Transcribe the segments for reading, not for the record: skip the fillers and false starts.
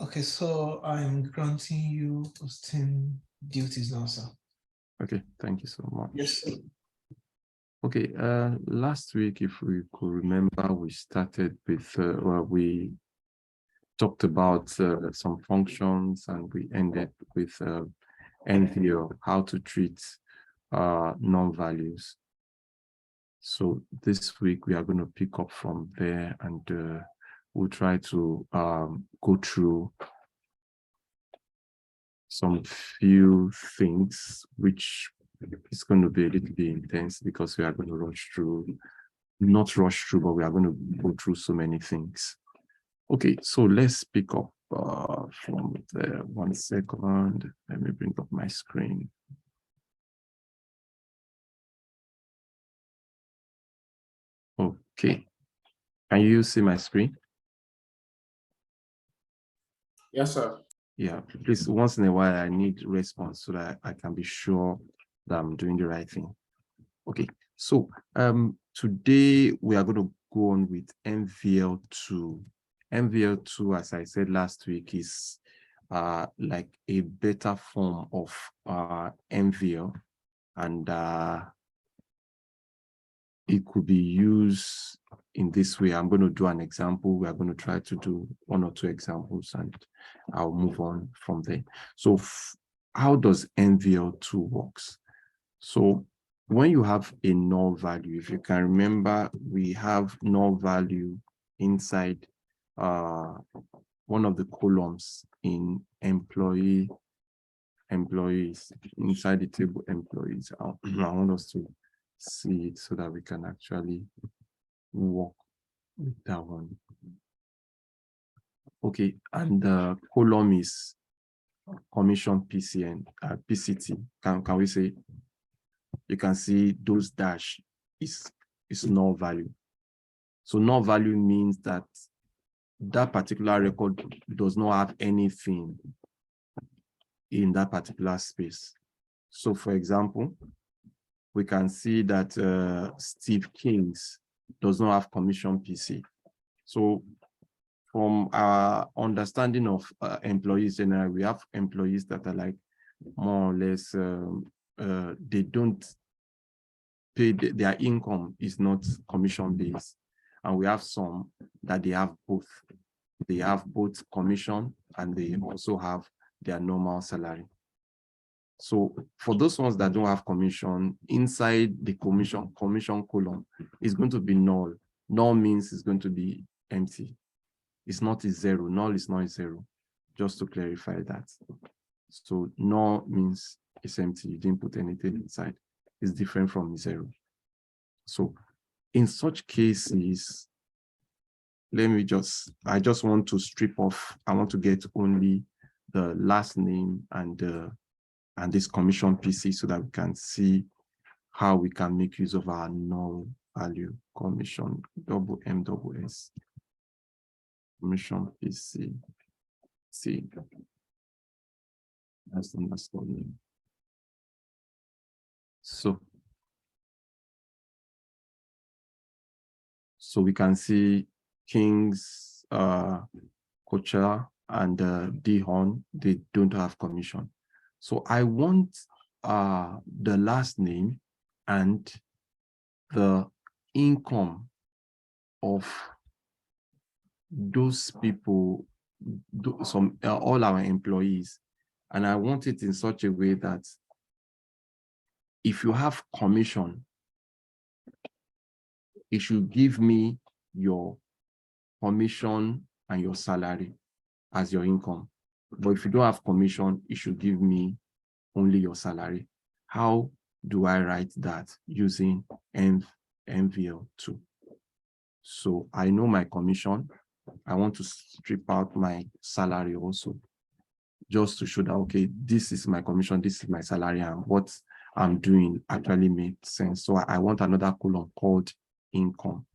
Okay, so I'm granting you hosting duties now, sir. Okay, thank you so much. Yes, sir. Okay, last week, if we could remember, we started with, we talked about some functions and we ended with NVO, how to treat non-values. So this week we are going to pick up from there and we'll try to go through some few things, which is going to be a little bit intense because we are going to not rush through, but we are going to go through so many things. Okay, so let's pick up from there. 1 second. Let me bring up my screen. Okay. Can you see my screen? Yes, sir. Yeah, please, once in a while, I need response so that I can be sure that I'm doing the right thing. Okay, so today we are going to go on with MVL2. MVL2, as I said last week, is like a better form of MVL, and it could be used in this way. I'm going to do an example. We are going to try to do 1 or 2 examples, and I'll move on from there. So how does MVL2 works? So when you have a null value, if you can remember, we have null value inside one of the columns in employees, inside the table employees. I want us to see it so that we can actually work with that one. Okay, and the column is commission PCT. Can we say? You can see those dash is null value. So null value means that that particular record does not have anything in that particular space. So for example, we can see that Steve Kings does not have commission PC. So from our understanding of employees generally, we have employees that are like more or less, they don't pay, their income is not commission based. And we have some that they have both. They have both commission and they also have their normal salary. So for those ones that don't have commission, inside the commission column is going to be null. Null means it's going to be empty. It's not a zero. Null is not a zero. Just to clarify that. So null means it's empty. You didn't put anything inside. It's different from zero. So in such cases, I just want to strip off. I want to get only the last name and this commission PC so that we can see how we can make use of our null value commission MSS commission PC. See, that's the underscore name. So we can see Kings, Kocha, and Dihon, they don't have commission. So I want the last name and the income of those people, all our employees. And I want it in such a way that if you have commission, it should give me your commission and your salary as your income. But if you don't have commission, it should give me only your salary. How do I write that using MVL2? So I know my commission. I want to strip out my salary also, just to show that, okay, this is my commission, this is my salary, and what I'm doing actually makes sense. So I want another column called income.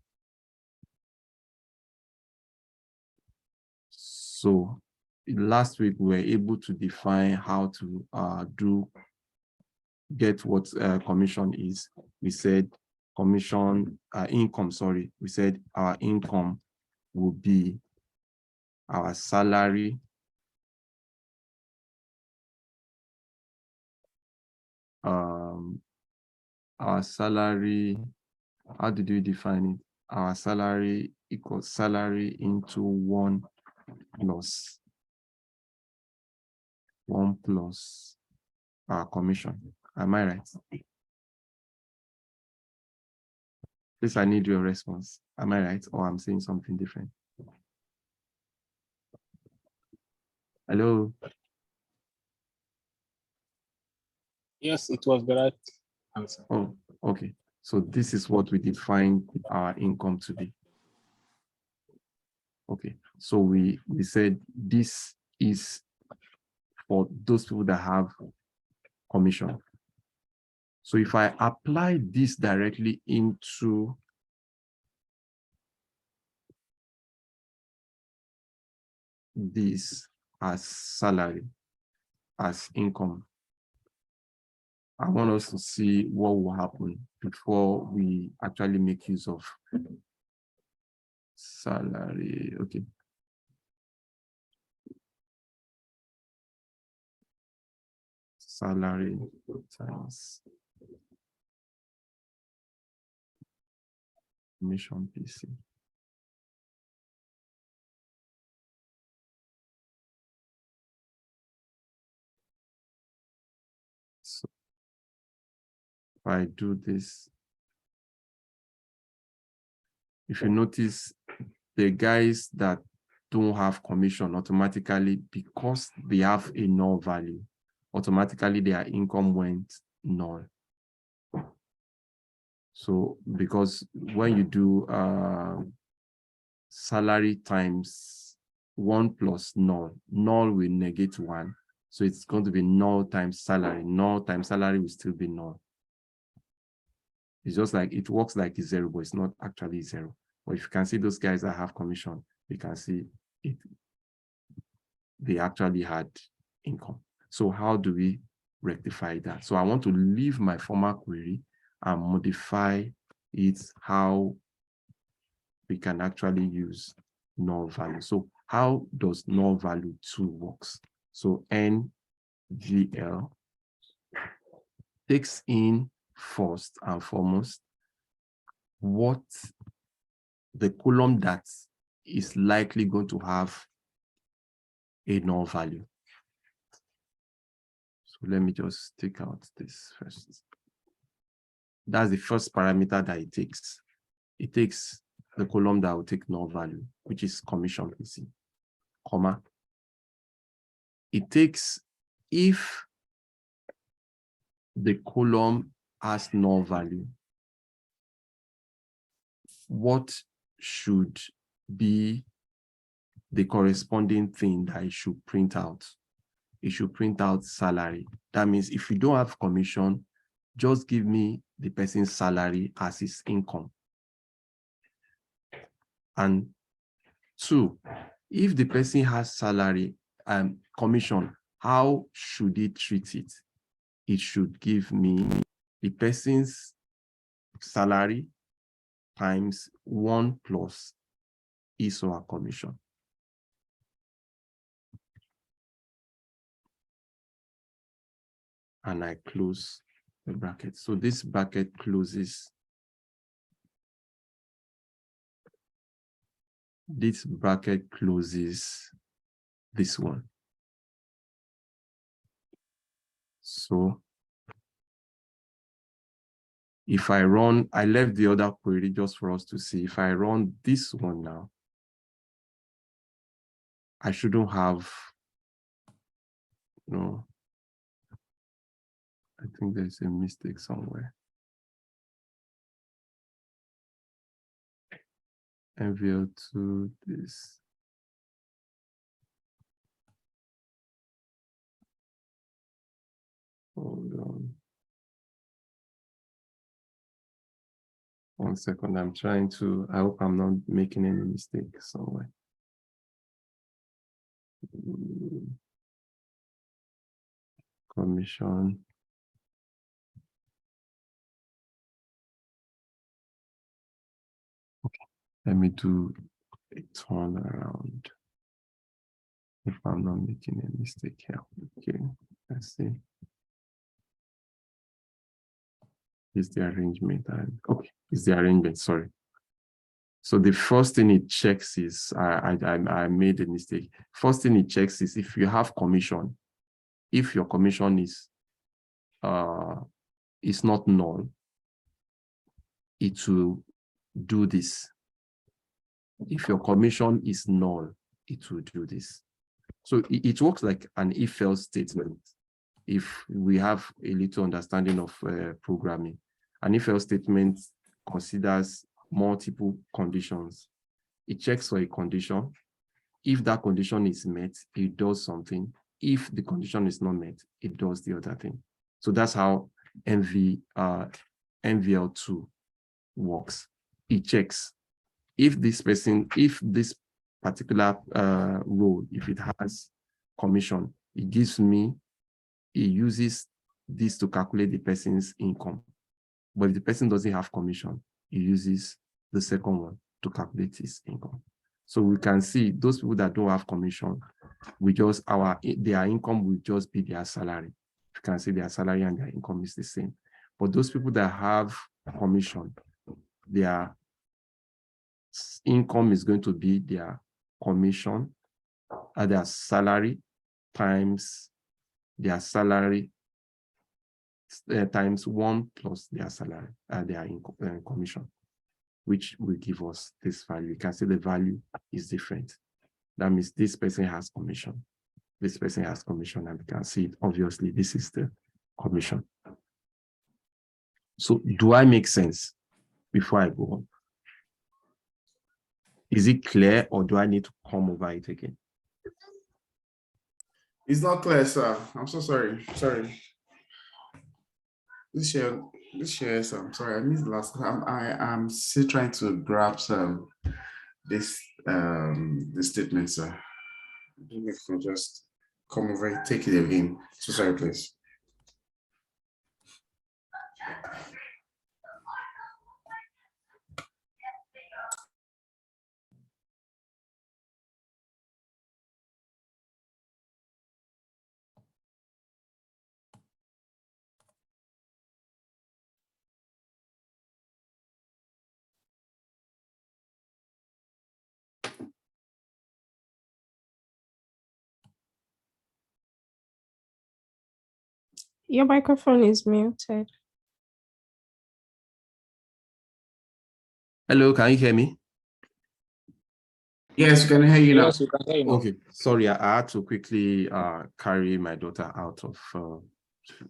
So last week we were able to define how to get what commission is. We said income, we said our income will be our salary our salary, how did we define it? Our salary equals salary into 1 plus our commission. Am I right? Please, I need your response. Am I right? Or I'm saying something different? Hello? Yes, it was the right answer. Oh, okay. So this is what we define our income to be. Okay. So we said this is for those people that have commission. So if I apply this directly into this as salary, as income, I want us to see what will happen before we actually make use of salary. Okay. Salary times commission PC. So if I do this, if you notice, the guys that don't have commission automatically, because they have a null value, automatically their income went null. So because when you do salary times 1 plus null, null will negate 1. So it's going to be null times salary. Null times salary will still be null. It's just like, it works like it's 0, but it's not actually 0. But if you can see those guys that have commission, you can see it, they actually had income. So how do we rectify that? So I want to leave my former query and modify it how we can actually use null value. So how does null value 2 works? So NVL takes in first and foremost what the column that is likely going to have a null value. So let me just take out this first. That's the first parameter that it takes. It takes the column that will take null value, which is commission PC, comma. It takes if the column has null value, what should be the corresponding thing that it should print out? It should print out salary. That means if you don't have commission, just give me the person's salary as his income. And 2, if the person has salary and commission, how should it treat it? It should give me the person's salary times 1 plus his or her commission. And I close the bracket. So this bracket closes. This bracket closes this one. So if I run, I left the other query just for us to see. If I run this one now, I shouldn't have, no, I think there's a mistake somewhere. NVL2, this. Hold on. 1 second, I'm trying to, I hope I'm not making any mistake somewhere. Commission. Okay, let me do a turnaround if I'm not making a mistake here. Okay, let's see. Is the arrangement. And okay, is the arrangement, sorry. So the first thing it checks is, I made a mistake. First thing it checks is if you have commission, if your commission is not null, it will do this. If your commission is null, it will do this. So it works like an if-else statement. If we have a little understanding of programming, an if-else statement considers multiple conditions. It checks for a condition. If that condition is met, it does something. If the condition is not met, it does the other thing. So that's how MVL2 works. It checks if this particular role, if it has commission, it uses this to calculate the person's income. But if the person doesn't have commission, it uses the second one to calculate his income. So we can see those people that don't have commission, their income will just be their salary. You can see their salary and their income is the same. But those people that have commission, their income is going to be their commission, their salary times their salary times 1 plus their salary, their income, commission, which will give us this value. You can see the value is different. That means this person has commission. This person has commission, and we can see it. Obviously, this is the commission. So do I make sense before I go on? Is it clear, or do I need to come over it again? It's not clear, sir. I'm so sorry. Sorry. This year, sir. I'm sorry, I missed the last. I'm still trying to grasp this statement, sir. If you can just come over, take it again. So sorry, please. Your microphone is muted. Hello, can you hear me? Yes, we can hear you now. Yes, you can hear you now. Okay, sorry, I had to quickly carry my daughter out of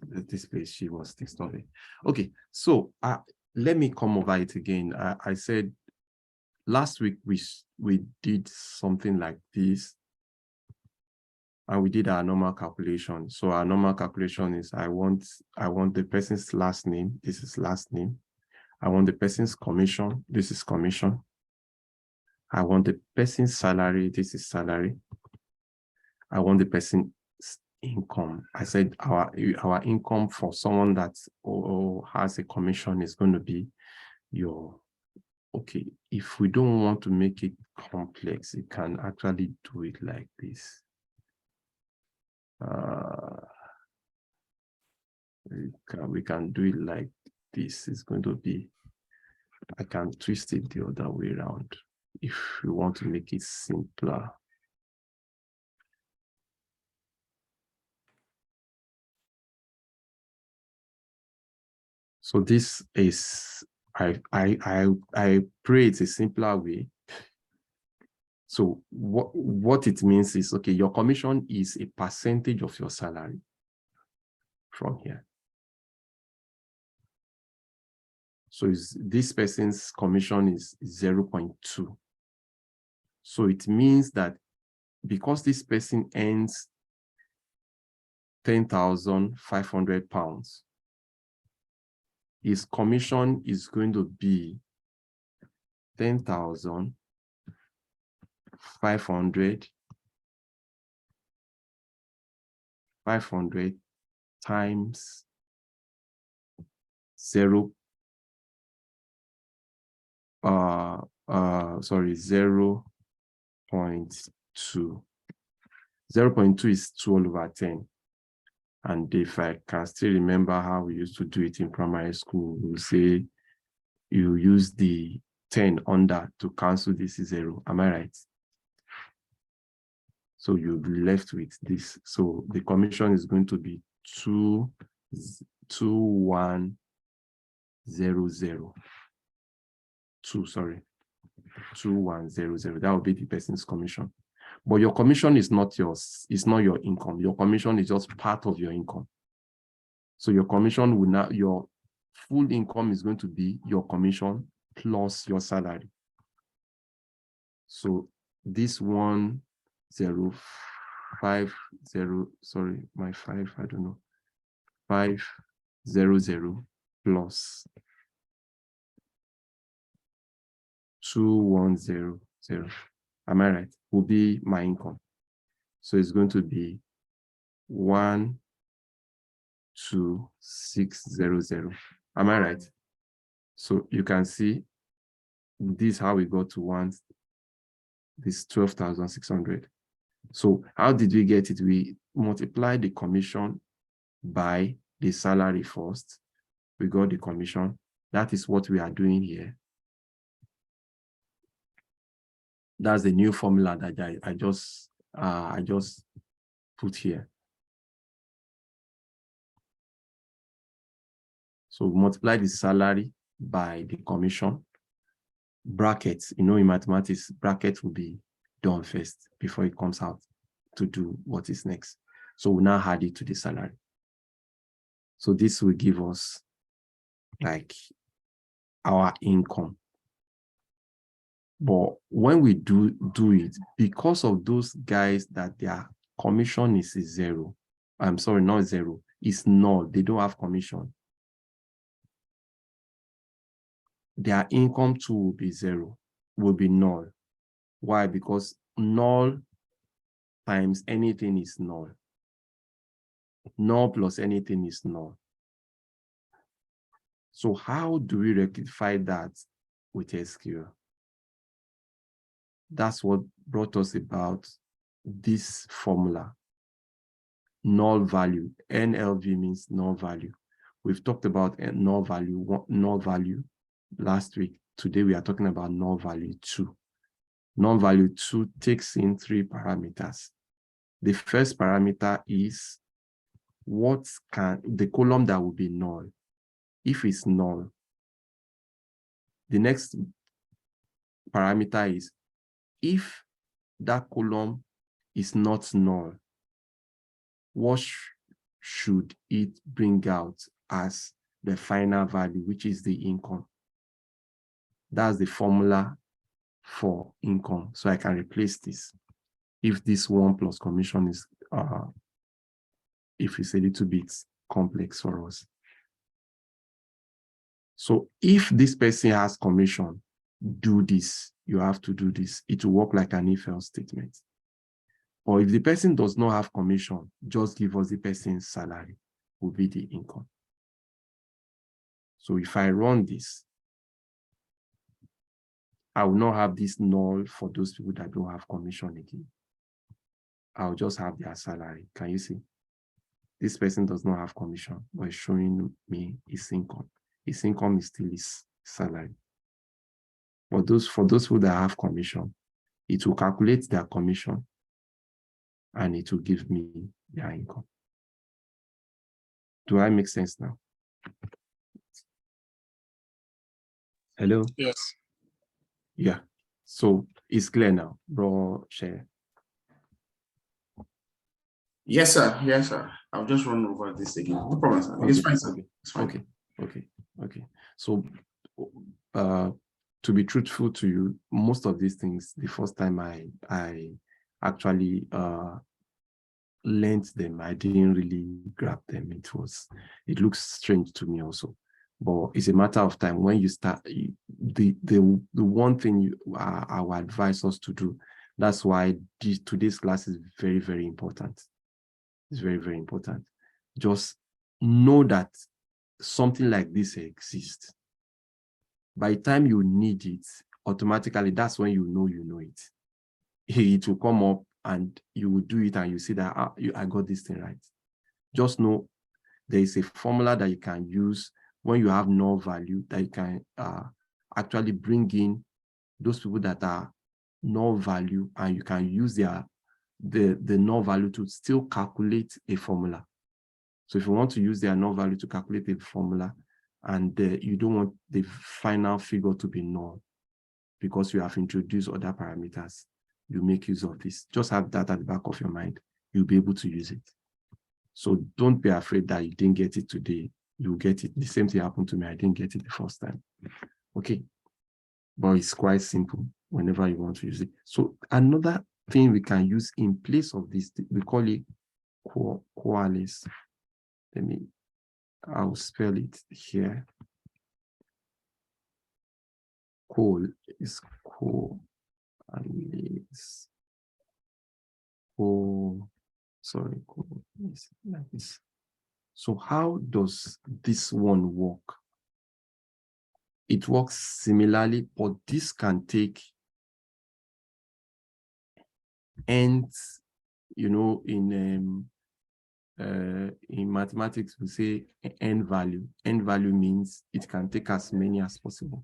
this place. She was disturbing. Okay, so let me come over it again. I said last week we did something like this, and we did our normal calculation. So our normal calculation is I want the person's last name. This is last name. I want the person's commission. This is commission. I want the person's salary. This is salary. I want the person's income. I said our income for someone that has a commission is going to be okay. If we don't want to make it complex, you can actually do it like this. We can do it like this. It's going to be, I can twist it the other way around if we want to make it simpler. So this is, I pray it's a simpler way. So what it means is, okay, your commission is a percentage of your salary from here. So this person's commission is 0.2. So it means that because this person earns £10,500, his commission is going to be 10,500 times 0.2. 0.2 is 2 all over 10. And if I can still remember how we used to do it in primary school, we'll say you use the 10 under to cancel this 0. Am I right? So you'll be left with this. So the commission is going to be 2100. 2100. That will be the person's commission. But your commission is not yours. It's not your income. Your commission is just part of your income. So your commission will not, your full income is going to be your commission plus your salary. So this 1050, sorry, my 5, I don't know, 500 plus 2100, am I right? Will be my income. So it's going to be 12600. Am I right? So you can see this how we got to this 12,600. So how did we get it? We multiplied the commission by the salary first. We got the commission. That is what we are doing here. That's the new formula that I just put here. So multiply the salary by the commission. Brackets, in mathematics, brackets will be done first before it comes out to do what is next. So we now add it to the salary. So this will give us like our income. But when we do it, because of those guys that their commission is 0, I'm sorry, not 0, it's null, they don't have commission. Their income too will be 0, will be null. Why? Because null times anything is null. Null plus anything is null. So how do we rectify that with SQL? That's what brought us about this formula. Null value. NLV means null value. We've talked about null value last week. Today we are talking about null value 2. Null value 2 takes in 3 parameters. The first parameter is the column that will be null. If it's null, the next parameter is if that column is not null, what should it bring out as the final value, which is the income? That's the formula for income. So I can replace this. If this 1 plus commission is, if it's a little bit complex for us. So if this person has commission, do this, you have to do this. It will work like an if-else statement. Or if the person does not have commission, just give us the person's salary, will be the income. So if I run this, I will not have this null for those people that don't have commission again. I'll just have their salary. Can you see? This person does not have commission, but it's showing me his income. His income is still his salary. But for those people that have commission, it will calculate their commission and it will give me their income. Do I make sense now? Hello? Yes. Yeah. So it's clear now, bro. Share. Yes, sir. Yes, sir. I'll just run over this again. No problem, sir. Okay. It's fine, sir. Okay. It's fine. Okay. So, to be truthful to you, most of these things, the first time I actually learned them, I didn't really grab them. It looks strange to me also. But it's a matter of time. When you start, the one thing I will advise us to do, that's why today's class is very, very important. It's very, very important. Just know that something like this exists. By the time you need it, automatically, that's when you know it. It will come up and you will do it and you see that I got this thing right. just know there is a formula that you can use when you have null value that you can actually bring in those people that are null value, and you can use the null value to still calculate a formula. So if you want to use their null value to calculate a formula, and you don't want the final figure to be null because you have introduced other parameters, you make use of this. Just have that at the back of your mind. You'll be able to use it. So don't be afraid that you didn't get it today. You'll get it. The same thing happened to me. I didn't get it the first time. Okay. But it's quite simple whenever you want to use it. So another thing we can use in place of this, we call it coalesce. I'll spell it here. Coal is coalesce. Sorry, coal is like this. So how does this one work? It works similarly, but this can take nth, in mathematics, we say n value. N value means it can take as many as possible.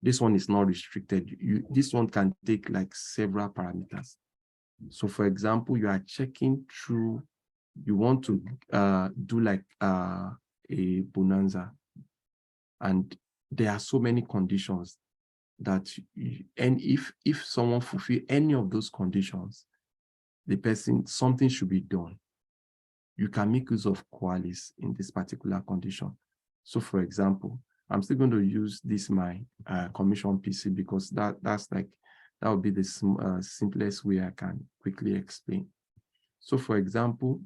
This one is not restricted. This one can take like several parameters. So for example, you are checking through, you want to do like a bonanza, and there are so many conditions that, and if someone fulfill any of those conditions, something should be done. You can make use of coalesce in this particular condition. So for example, I'm still going to use this, my commission PC, because that would be the simplest way I can quickly explain. So for example,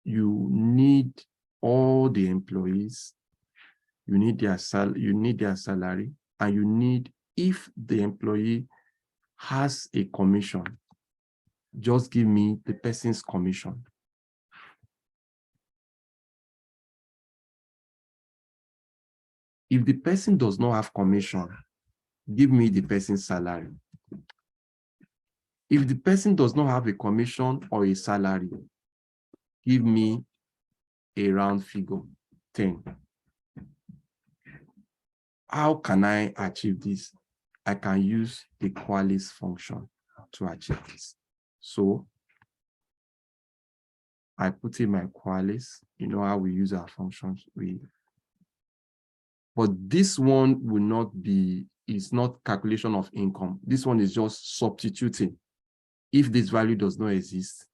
you need all the employees, you need their salary, and you need, if the employee has a commission, just give me the person's commission. If the person does not have commission, give me the person's salary. If the person does not have a commission or a salary, give me a round figure, 10. How can I achieve this? I can use the coalesce function to achieve this. So I put in my coalesce. You know how we use our functions. But this one will not be, it's not calculation of income. This one is just substituting. If this value does not exist,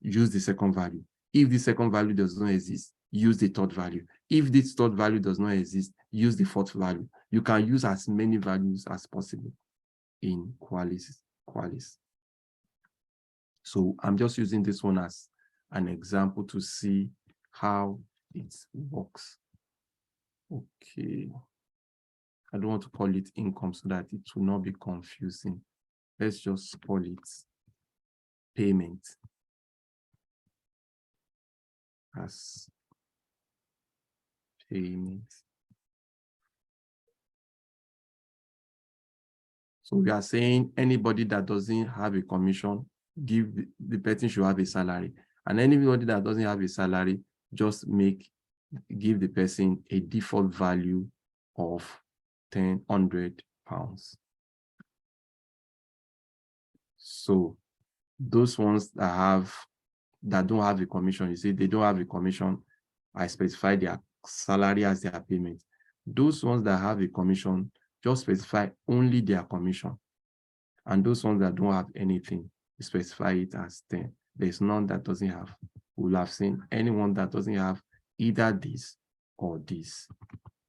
use the second value. If the second value does not exist, use the third value. If this third value does not exist, use the fourth value. You can use as many values as possible in coalesce. So I'm just using this one as an example to see how it works. Okay. I don't want to call it income so that it will not be confusing. Let's just call it payment. As payment. So we are saying anybody that doesn't have a commission, give the person should have a salary. And anybody that doesn't have a salary, just give the person a default value of £100. So those ones that don't have a commission, you see, they don't have a commission, I specify their salary as their payment. Those ones that have a commission, just specify only their commission. And those ones that don't have anything, specify it as 10. There's none that doesn't have. We'll have seen anyone that doesn't have either this or this.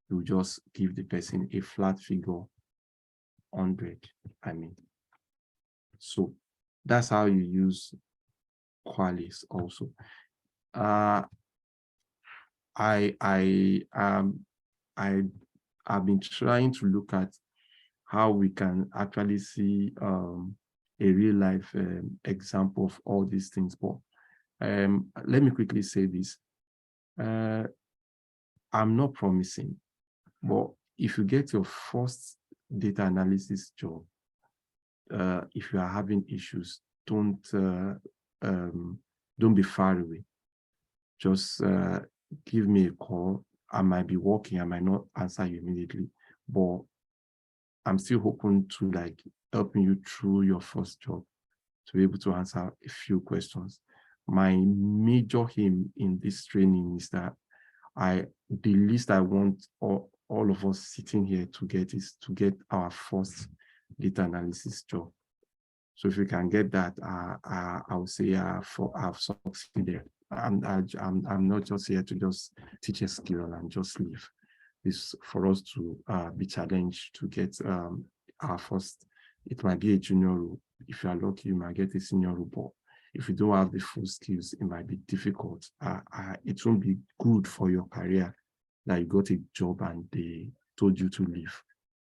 You just give the person a flat figure, 100, So that's how you use coalesce also. I've been trying to look at how we can actually see a real life example of all these things. But let me quickly say this. I'm not promising, but if you get your first data analysis job, if you are having issues, don't don't be far away. Just give me a call. I might be working, I might not answer you immediately, but I'm still open to like helping you through your first job to be able to answer a few questions. My major aim in this training is that the least I want all of us sitting here to get is to get our first data analysis job. So if we can get that, I would say I've succeeded. I'm not just here to just teach a skill and just leave. It's for us to be challenged to get our first. It might be a junior role. If you are lucky, you might get a senior role. But if you don't have the full skills, it might be difficult. It won't be good for your career that you got a job and they told you to leave.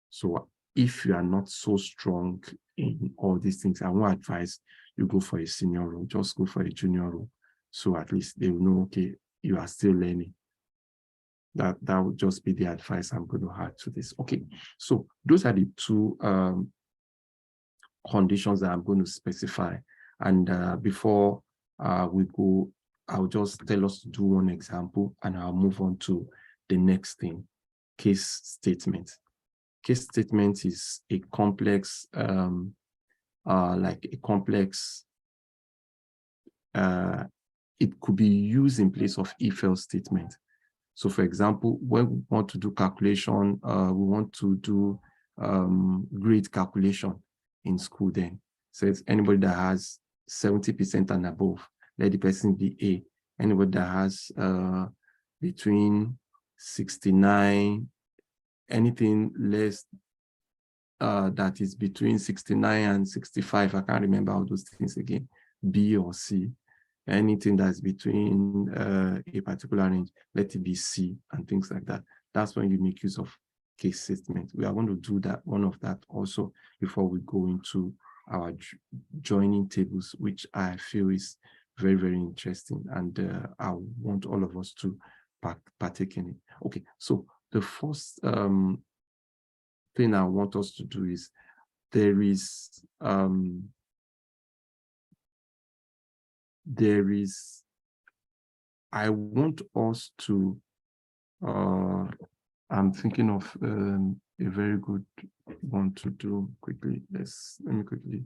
So if you are not so strong in all these things, I won't advise you go for a senior role. Just go for a junior role. So at least they will know, okay, you are still learning. That would just be the advice I'm going to add to this. Okay, so those are the two conditions that I'm going to specify. And before we go, I'll just tell us to do one example and I'll move on to the next thing, case statement. Case statement is a complex, it could be used in place of if-else statement. So for example, when we want to do calculation, we want to do grade calculation in school then. Says anybody that has 70% and above, let the person be A. Anybody that has between 69, anything less that is between 69 and 65, I can't remember all those things again, B or C. Anything that's between a particular range, let it be C and things like that. That's when you make use of case statement. We are going to do that, one of that also before we go into our joining tables, which I feel is very, very interesting. And I want all of us to partake in it. Okay, so the first thing I want us to do is I want us to, I'm thinking of a very good one to do quickly. Let me quickly.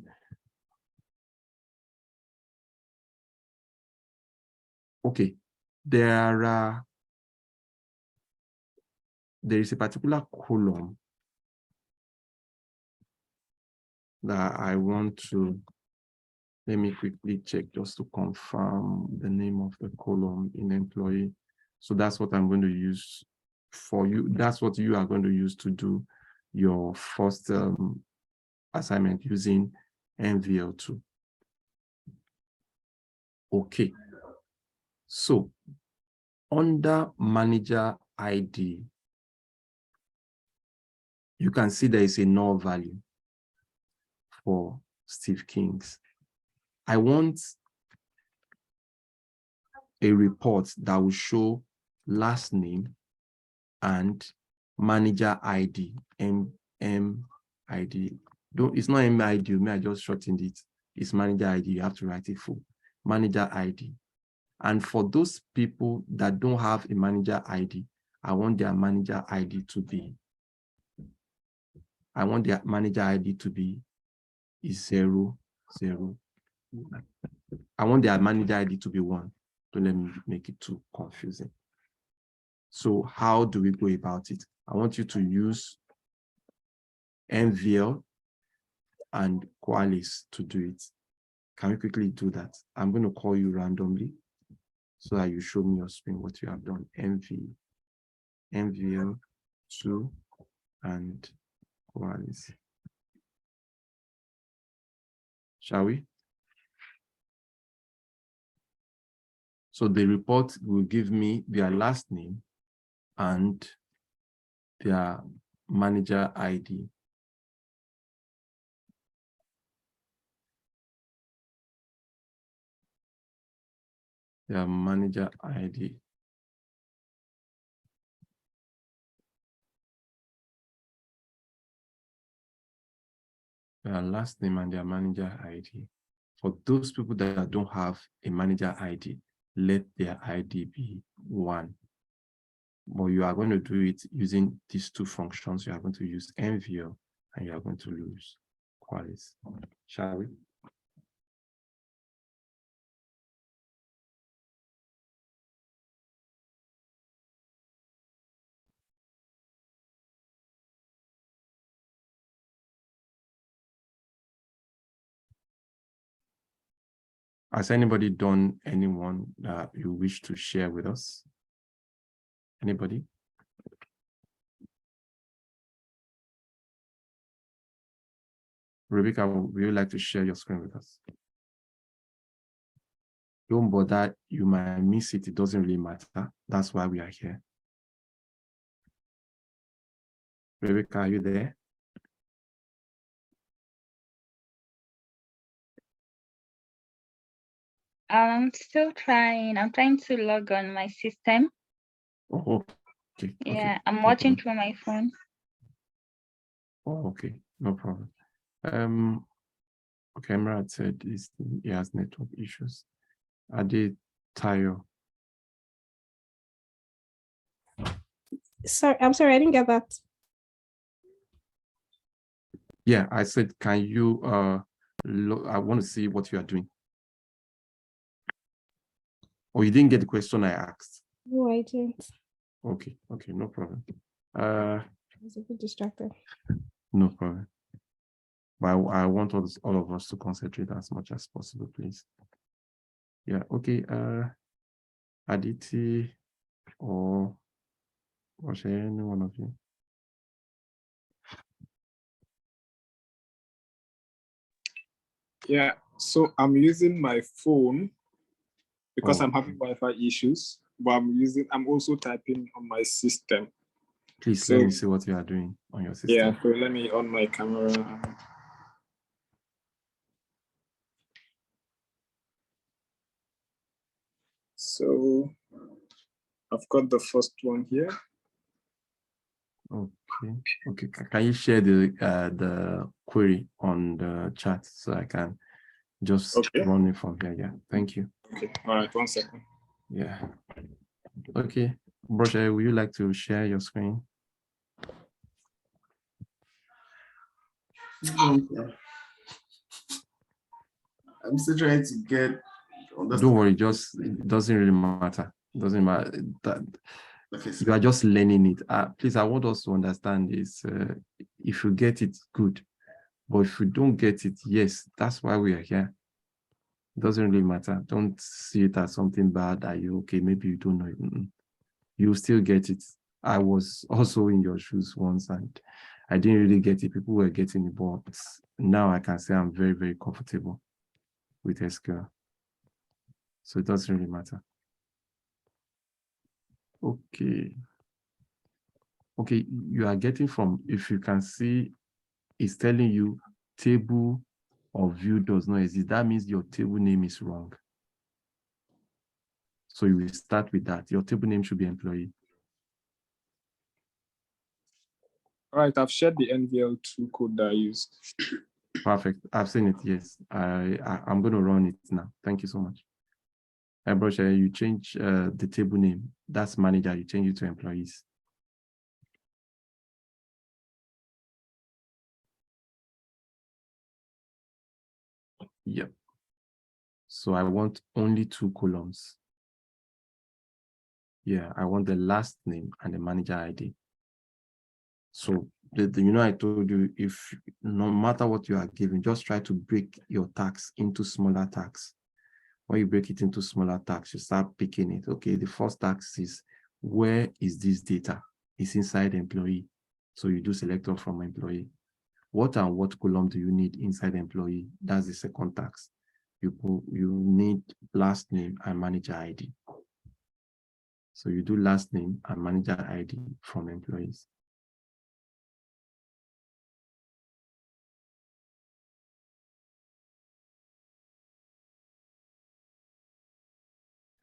Okay, there is a particular column that I want to, let me quickly check just to confirm the name of the column in employee. So that's what I'm going to use for you. That's what you are going to use to do your first assignment using MVL2. Okay. So under manager ID, you can see there is a null value for Steve Kings. I want a report that will show last name and manager ID, MID. It's not MID, I just shortened it. It's manager ID, you have to write it full. Manager ID. And for those people that don't have a manager ID, I want their manager ID to be, I want their manager ID to be 0, 0. I want their manager ID to be 1. Don't let me make it too confusing. So how do we go about it? I want you to use MVL and Qualys to do it. Can we quickly do that? I'm going to call you randomly so that you show me your screen what you have done. MVL2 and Qualys. Shall we? So the report will give me their last name and their manager ID. Their manager ID. Their last name and their manager ID. For those people that don't have a manager ID, let their ID be 1. But you are going to do it using these 2 functions. You are going to use MVL and you are going to use Qualys. Shall we? Has anybody done anyone that you wish to share with us? Anybody? Rebecca, would you like to share your screen with us? Don't bother, you might miss it. It doesn't really matter. That's why we are here. Rebecca, are you there? I'm still trying. I'm trying to log on my system. Oh, okay. Yeah, Okay. I'm No watching problem. through my phone. Oh, okay. No problem. Okay, Emrah said he has network issues. Ade Tayo. Sorry, I'm sorry, I didn't get that. Yeah, I said, can you I want to see what you are doing. Or you didn't get the question I asked. No, I didn't. Okay, no problem. I was a bit distracted. No problem. But I want all of us to concentrate as much as possible, please. Yeah, okay. Aditi or any one of you. Yeah, so I'm using my phone because Oh, I'm having Wi-Fi issues, but I'm also typing on my system. please So let me see what you are doing on your system. yeah, so let me on my camera. So I've got the first one here. Okay. Can you share the query on the chat so I can just run it from here? Yeah, thank you. Okay, all right, 1 second. Yeah. Okay, Brosha, would you like to share your screen? I'm still trying to get. Don't worry, it doesn't really matter. It doesn't matter. Okay, You are just learning it. Please, I want us to understand this. If you get it, good. But if you don't get it, yes, that's why we are here. It doesn't really matter. Don't see it as something bad that okay, maybe you don't know it. You still get it. I was also in your shoes once and I didn't really get it. People were getting it, but now I can say I'm very, very comfortable with SQL. So it doesn't really matter. Okay, you are getting from, if you can see, it's telling you table or view does not exist. That means your table name is wrong. So you will start with that. Your table name should be employee. All right, I've shared the NVL2 code that I used. Perfect. I've seen it. Yes, I'm going to run it now. Thank you so much. Brosha, you change the table name. That's manager. You change it to employees. Yep. So I want only 2 columns. Yeah, I want the last name and the manager ID. So I told you, if no matter what you are given, just try to break your tags into smaller tags. When you break it into smaller tags, you start picking it. Okay, the first tag is, where is this data? It's inside employee. So you do selector from employee. What and what column do you need inside employee? That's the second tag. You need last name and manager ID. So you do last name and manager ID from employees.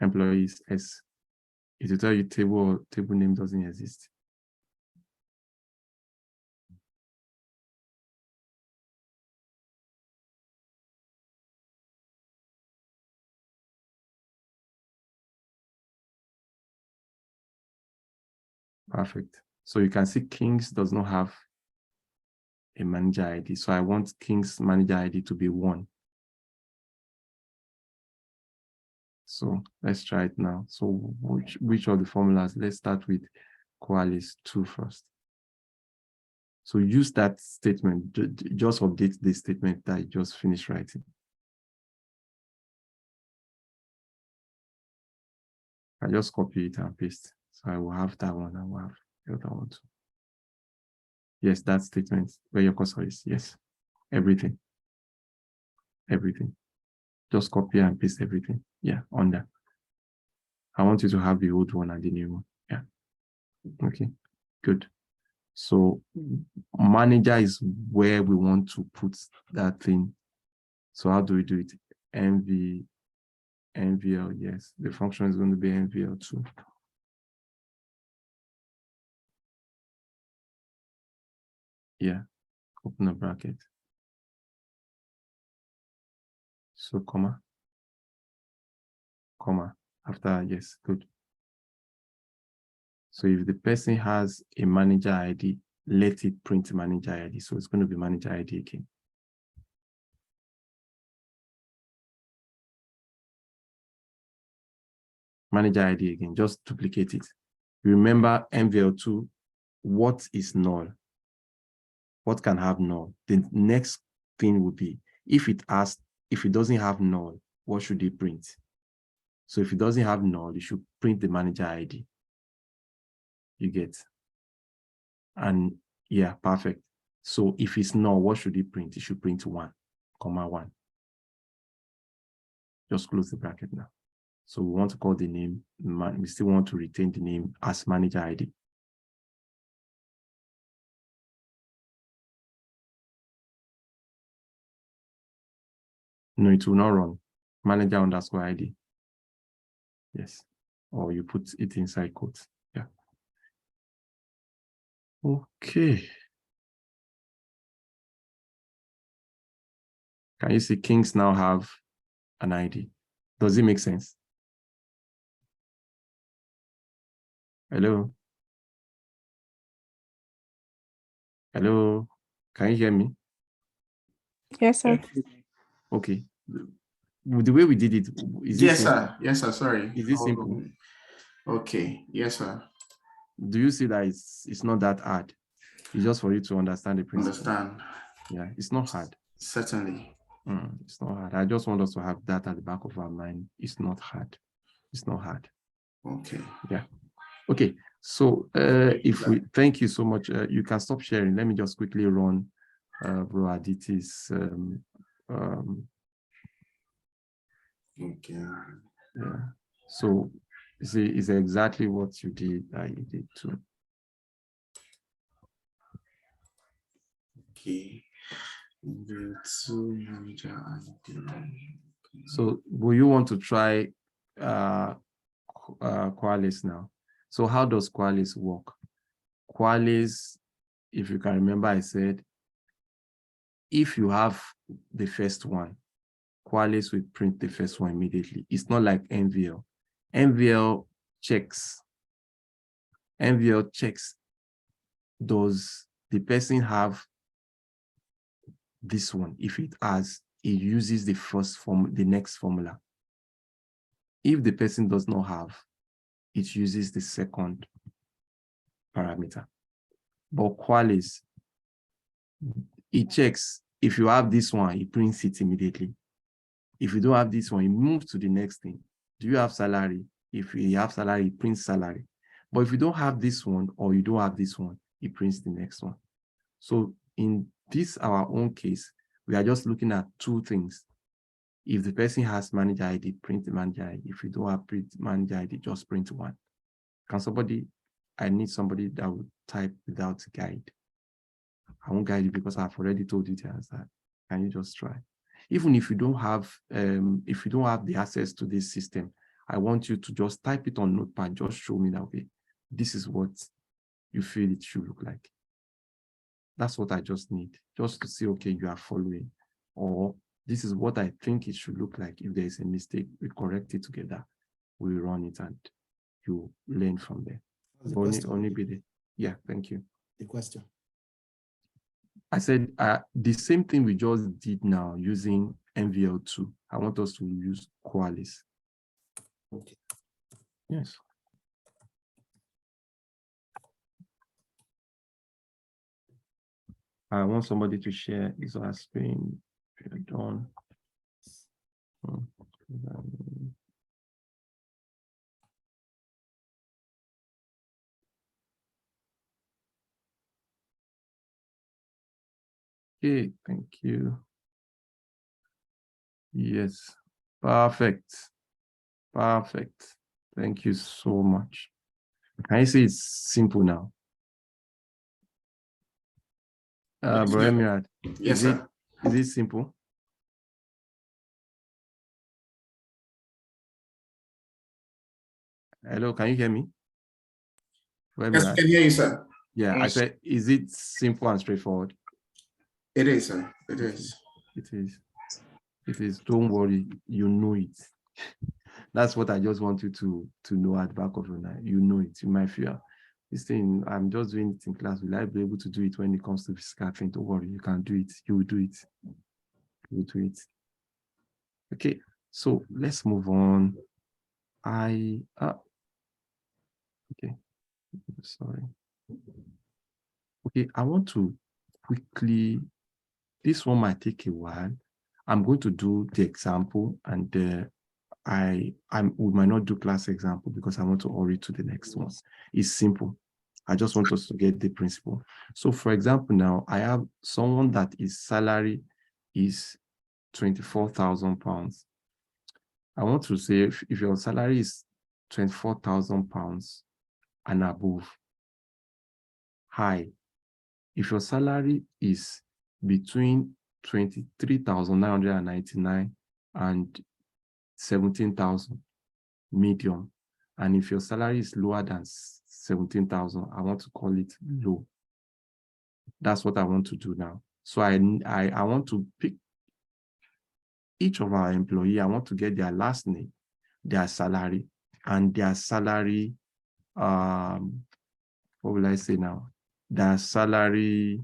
Employees S. It will tell you table name doesn't exist. Perfect. So you can see Kings does not have a manager ID. So I want King's manager ID to be 1. So let's try it now. So which of the formulas? Let's start with Koalis 2 first. So use that statement, just update the statement that I just finished writing. I just copy it and paste. So I will have that one, I will have the other one too. Yes, that statement where your cursor is. Yes, everything. Everything. Just copy and paste everything. Yeah, on there. I want you to have the old one and the new one. Yeah. Okay, good. So manager is where we want to put that thing. So how do we do it? MVL, yes. The function is going to be MVL2. Yeah, open a bracket. So comma, after, yes, good. So if the person has a manager ID, let it print manager ID. So it's going to be manager ID again. Manager ID again, just duplicate it. Remember MVL2, what is null? What can have null? The next thing would be, if it doesn't have null, what should it print? So if it doesn't have null, it should print the manager ID. You get? And yeah, perfect. So if it's null, what should it print? It should print 1, 1. Just close the bracket now. So we want to call the name, we still want to retain the name as manager ID. No, it will not run. Manager underscore ID. Yes. Or you put it inside quotes. Yeah. Okay. Can you see Kings now have an ID? Does it make sense? Hello? Hello? Can you hear me? Yes, sir. Okay. The way we did it, is it Yes, simple? sir. Yes, sir. Sorry. Is it simple? Okay. Yes, sir. Do you see that it's not that hard? It's just for you to understand the principle. Understand. Yeah, it's not hard. Certainly. It's not hard. I just want us to have that at the back of our mind. It's not hard. It's not hard. Okay. Yeah. Okay. So thank you so much. You can stop sharing. Let me just quickly run Bro Aditi's Okay. yeah. So see, it's exactly what you did you did too. Okay. The two manager ID. So will you want to try Qualys now? So how does Qualys work? Qualys, if you can remember, I said, if you have the first one, Qualys will print the first one immediately. It's not like MVL. MVL checks. Does the person have this one? If it has, it uses the the next formula. If the person does not have, it uses the second parameter. But Qualys, it checks. If you have this one, it prints it immediately. If you don't have this one, it moves to the next thing. Do you have salary? If you have salary, it prints salary. But if you don't have this one or you don't have this one, it prints the next one. So in this, our own case, we are just looking at two things. If the person has manager ID, print the manager ID. If you don't have print manager ID, just print 1. I need somebody that will type without guide. I won't guide you because I've already told you the answer. Can you just try? Even if you don't have the access to this system, I want you to just type it on Notepad. Just show me that way. This is what you feel it should look like. That's what I just need, just to see, okay, you are following, or this is what I think it should look like. If there is a mistake, we correct it together. We run it and you learn from there. Only be there. Yeah, thank you. The question. I said the same thing we just did now using MVL2. I want us to use Qualys. Okay. Yes. I want somebody to share his or her screen. Done. Okay, thank you. Yes, perfect. Perfect. Thank you so much. Can you see it's simple now? Bro Emirad, Yes, sir. Is it simple? Hello, can you hear me? Bro Yes, we Emirad? can hear you, sir. Yeah, I said, is it simple and straightforward? It is, sir. It is. It is. It is. Don't worry, you know it. That's what I just want you to know at the back of your mind. You know it. You might feel this thing, I'm just doing it in class. Will I be able to do it when it comes to physical thing? Don't worry, you can do it. You will do it. You will do it. Okay, so let's move on. Okay, sorry. Okay, I want to quickly, this one might take a while. I'm going to do the example, and we might not do class example because I want to hurry to the next one. It's simple. I just want us to get the principle. So for example, now I have someone that his salary is 24,000 pounds. I want to say if your salary is 24,000 pounds and above, high. If your salary is between 23,999 and 17,000, medium. And if your salary is lower than 17,000, I want to call it low. That's what I want to do now. So I want to pick each of our employee. I want to get their last name, their salary, and their salary, what will I say now? Their salary,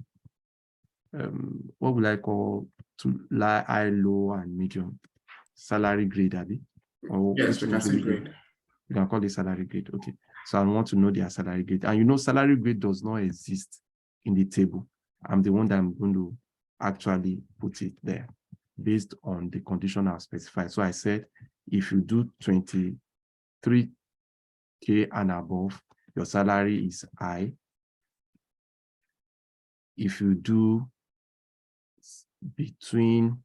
what will I call to high, low, and medium? Salary grade, Abby? Or Yes, we can say grade. You can call it salary grade. Okay. So I want to know their salary grade. And you know, salary grade does not exist in the table. I'm the one that I'm going to actually put it there based on the condition I've specified. So I said, if you do 23K and above, your salary is high. If you do between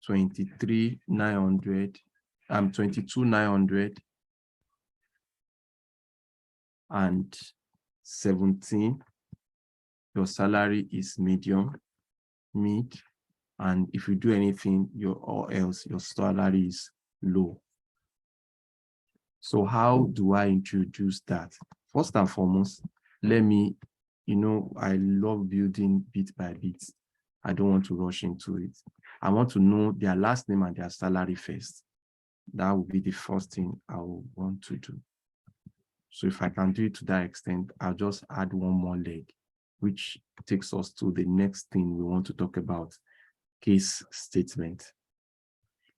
22,900 and 17, your salary is medium, mid, and if you do anything or else, your salary is low. So how do I introduce that? First and foremost, let me, I love building bit by bit. I don't want to rush into it. I want to know their last name and their salary first. That will be the first thing I will want to do. So if I can do it to that extent, I'll just add one more leg, which takes us to the next thing we want to talk about, case statement.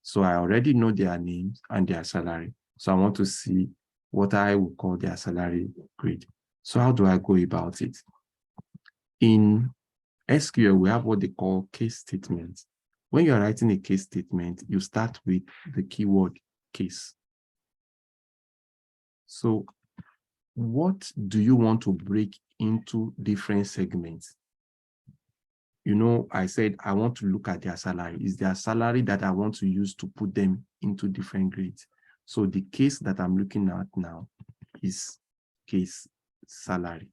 So I already know their names and their salary. So I want to see what I would call their salary grade. So how do I go about it? In SQL, we have what they call case statements. When you're writing a case statement, you start with the keyword case. So what do you want to break into different segments? I said I want to look at their salary. Is their salary that I want to use to put them into different grades? So the case that I'm looking at now is case salary.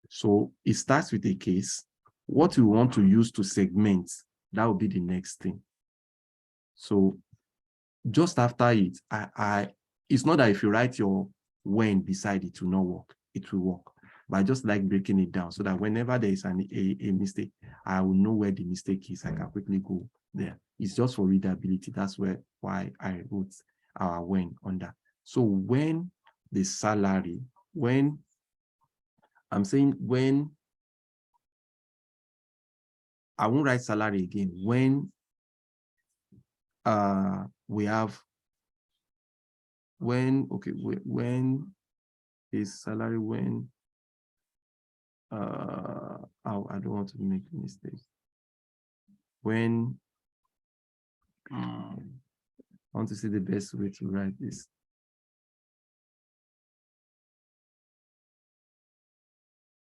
So it starts with a case. What we want to use to segment, that will be the next thing. So just after it, it's not that if you write your when beside it will not work, it will work. But I just like breaking it down so that whenever there is a mistake, I will know where the mistake is. I can quickly go there. It's just for readability. That's why I wrote our when on that. So when the salary, when I'm saying when, I won't write salary again, when we have, when, okay, when is salary, when, I don't want to make mistakes. When, I want to see the best way to write this.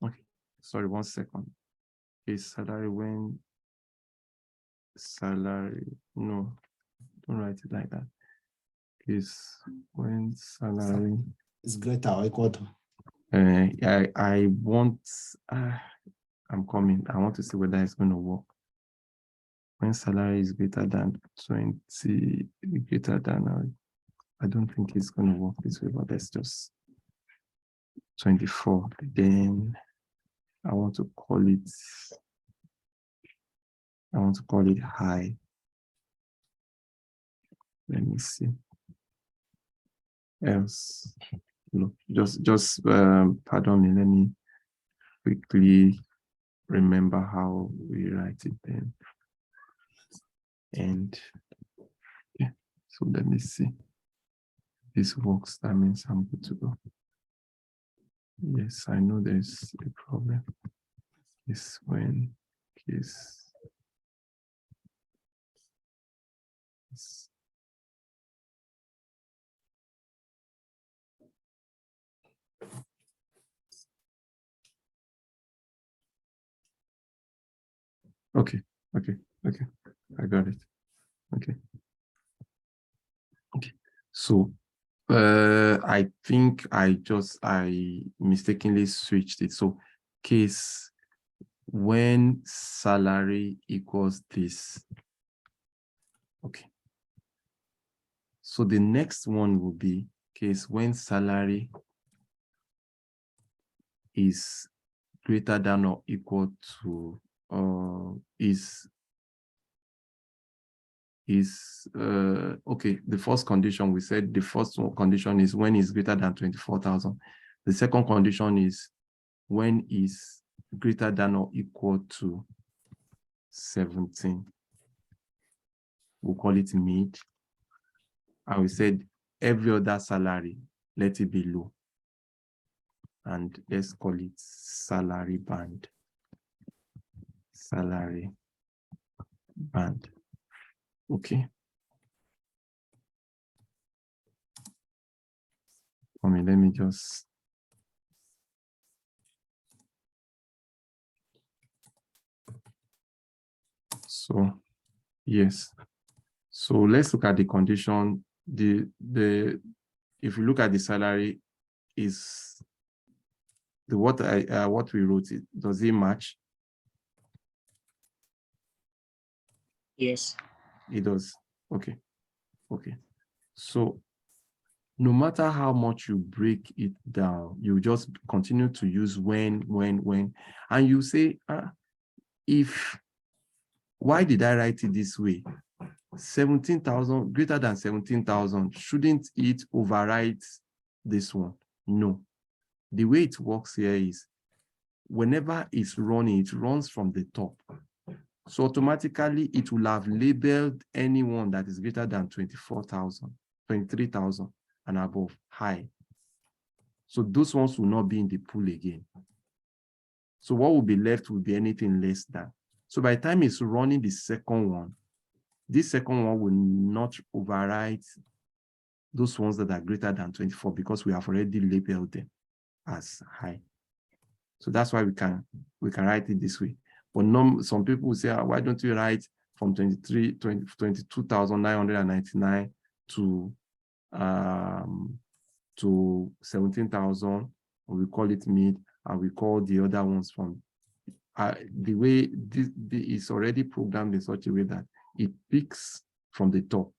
Okay, sorry, 1 second. Is salary when salary, no, don't write it like that. Is when salary It's greater or equal to. I want, I'm coming. I want to see whether it's going to work. When salary is greater than 20, greater than, I don't think it's going to work this way, but let's just 24. Then I want to call it high. Let me see. Else, no, just pardon me. Let me quickly remember how we write it then. And yeah, so let me see. This works. That means I'm good to go. Yes, I know there's a problem. Is when case. Okay. I got it. Okay. So I think I mistakenly switched it. So case when salary equals this. Okay. So the next one will be case when salary is greater than or equal to okay, the first condition, we said the first condition is when is greater than 24,000. The second condition is when is greater than or equal to 17. We'll call it mid. And we said every other salary, let it be low. And let's call it salary band. Salary band. Okay. Let me just. So, yes. So let's look at the condition. If you look at the salary, is the what we wrote, does it match? Yes. It does. Okay. So no matter how much you break it down, you just continue to use when, and you say, why did I write it this way? 17,000, greater than 17,000, shouldn't it overwrite this one? No. The way it works here is whenever it's running, it runs from the top. So automatically it will have labeled anyone that is greater than 24,000, 23,000 and above high. So those ones will not be in the pool again. So what will be left will be anything less than. So by the time it's running the second one, this second one will not override those ones that are greater than 24 because we have already labeled them as high. So that's why we can write it this way. But some people will say, why don't you write from 22,999 to 17,000, we call it mid, and we call the other ones from the way this is already programmed in such a way that it picks from the top.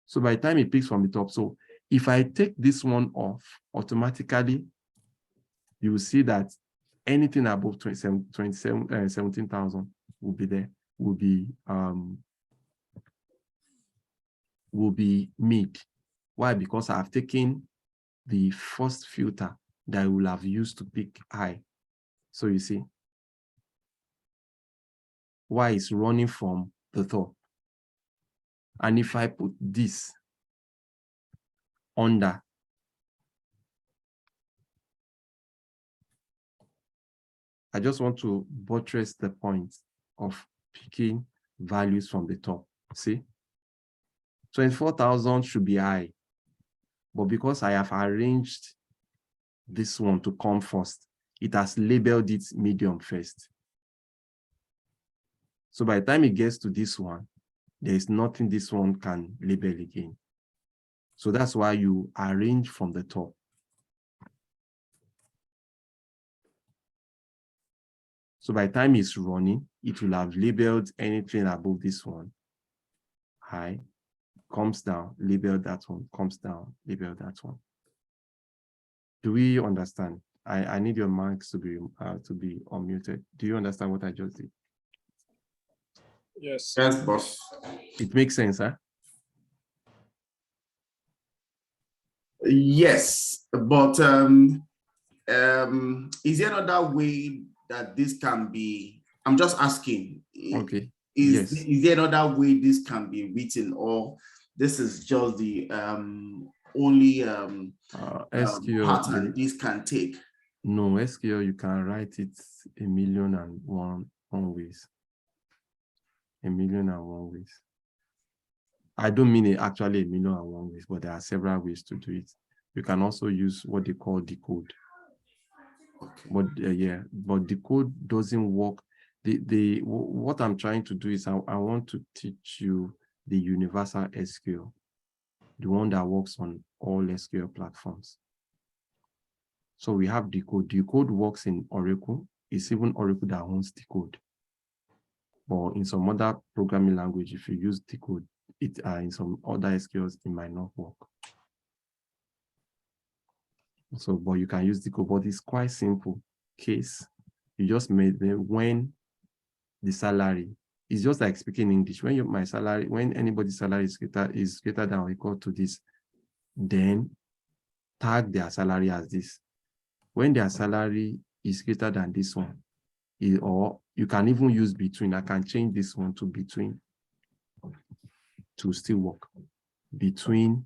So by the time it picks from the top, so if I take this one off, automatically you will see that anything above 17,000 will be there, will be mid. Why? Because I've taken the first filter that I will have used to pick I. So you see, Y is running from the top. And if I put this under, I just want to buttress the point of picking values from the top. See, 24,000 should be high, but because I have arranged this one to come first, it has labeled it medium first. So by the time it gets to this one, there is nothing this one can label again. So that's why you arrange from the top. So by the time it's running, it will have labeled anything above this one high, comes down, label that one, comes down, label that one. Do we understand? I need your mics to be unmuted. Do you understand what I just did? Yes. Yes, boss. It makes sense, huh? Yes, but is there another way that this can be? I'm just asking. Okay. Is Yes. is there another way this can be written, or this is just the only SQL, pattern this can take? no, SQL, you can write it 1,000,001 ways. 1,000,001 ways. I don't mean it actually 1,000,001 ways, but there are several ways to do it. You can also use what they call decode. Okay. But yeah, but decode doesn't work. What I'm trying to do is I want to teach you the universal SQL, the one that works on all SQL platforms. So we have decode. Decode works in Oracle. It's even Oracle that owns decode. But in some other programming language, if you use decode, it in some other SQLs, it might not work. So, but you can use decode, but it's quite simple. Case, you just made them when the salary is just like speaking English. When my salary, when anybody's salary is greater than or equal to this, then tag their salary as this. When their salary is greater than this one, or you can even use between. I can change this one to between to still work. Between